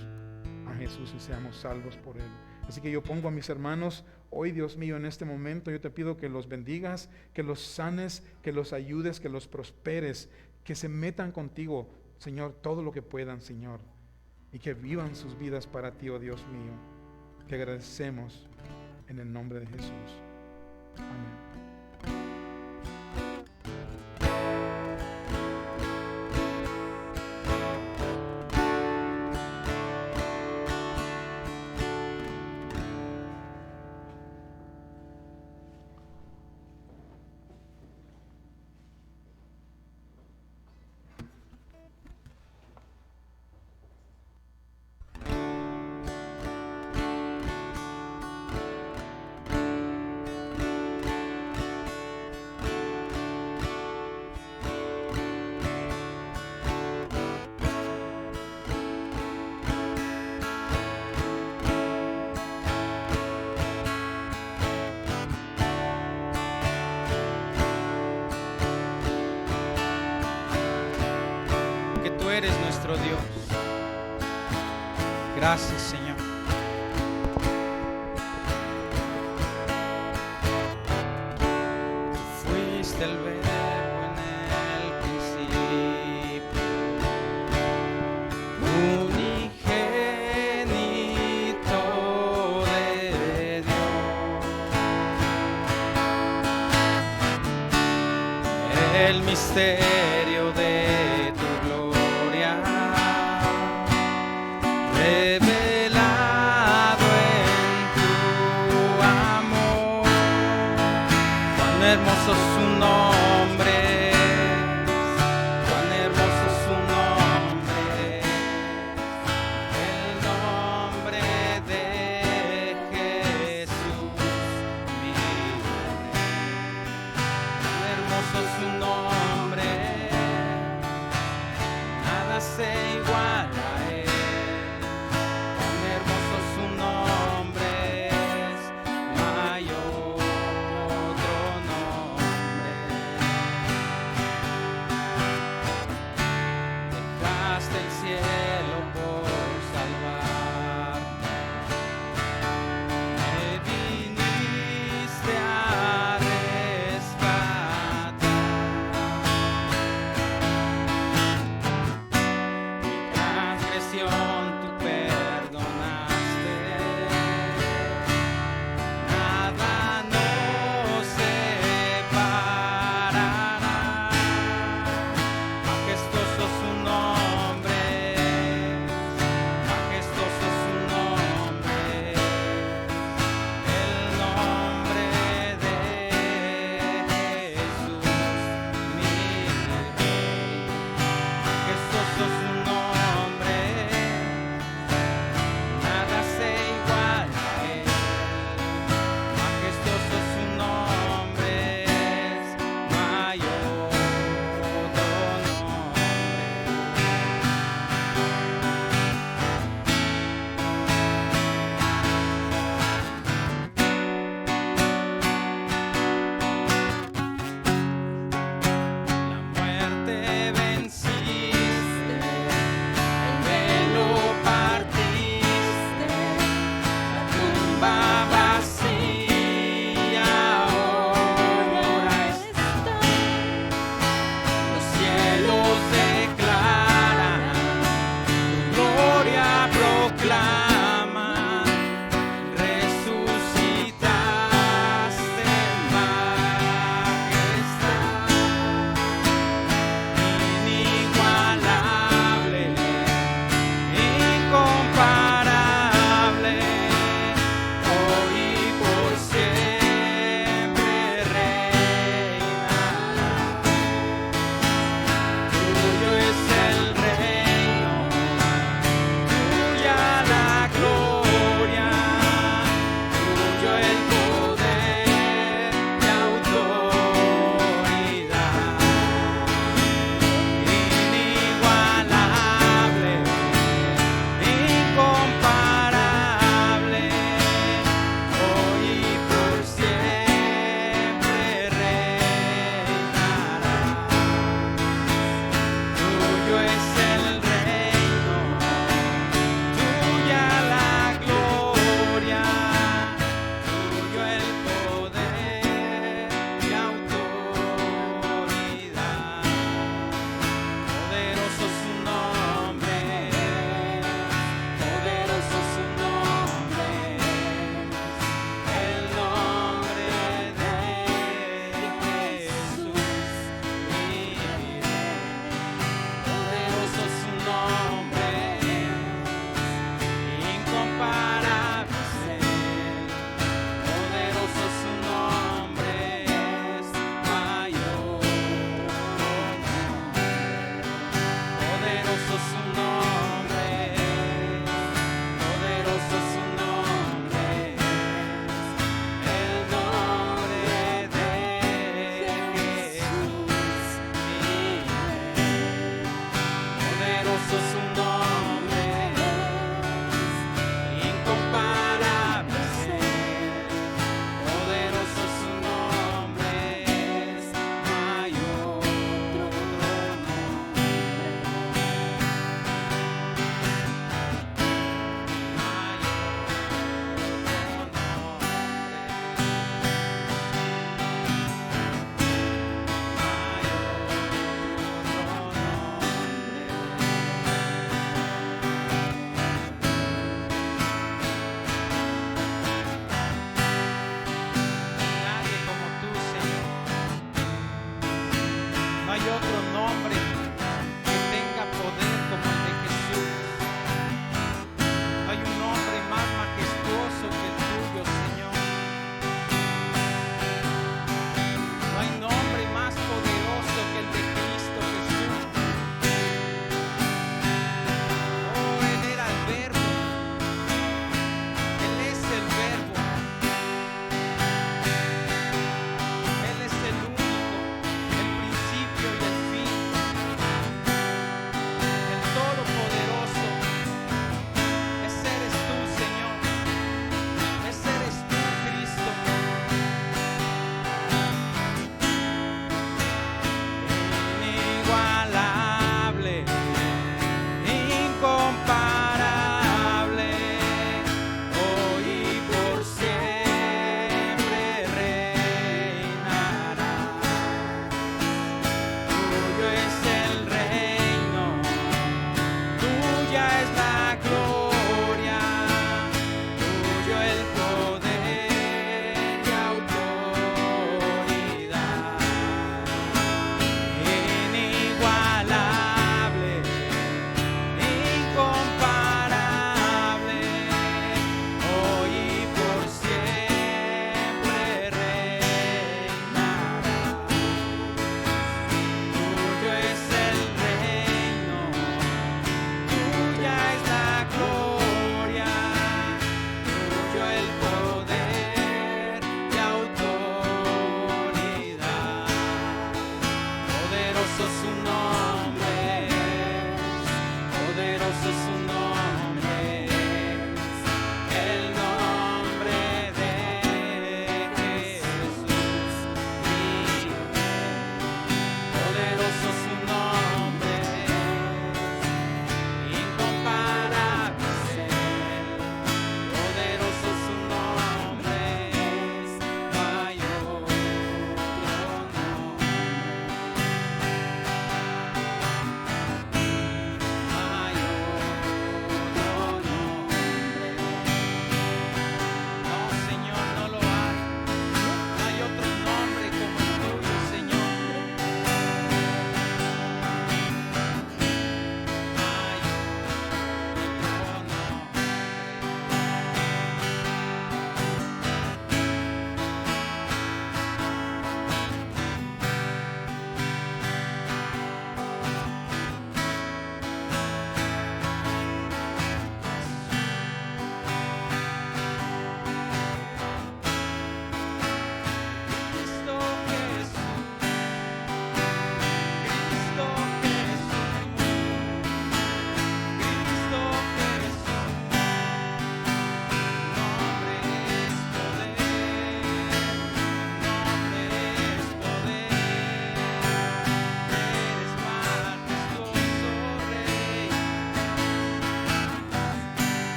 a Jesús y seamos salvos por Él. Así que yo pongo a mis hermanos hoy, Dios mío, en este momento, yo te pido que los bendigas, que los sanes, que los ayudes, que los prosperes, que se metan contigo, Señor, todo lo que puedan, Señor, y que vivan sus vidas para ti, oh Dios mío. Te agradecemos en el nombre de Jesús. Amén. Eres nuestro Dios. Gracias, Señor. Tú fuiste el verbo en el principio, unigénito de Dios. El misterio de revelado en tu amor. Cuán hermoso su nombre, cuán hermoso su nombre, el nombre de Jesús, mi Rey. Cuán hermoso su nombre, nada se iguala.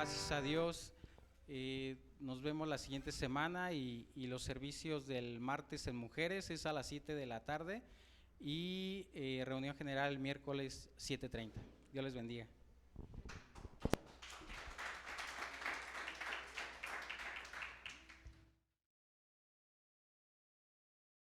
Gracias a Dios. Nos vemos la siguiente semana y los servicios del martes en mujeres es a las 7 de la tarde y reunión general el miércoles 7:30. Dios les bendiga.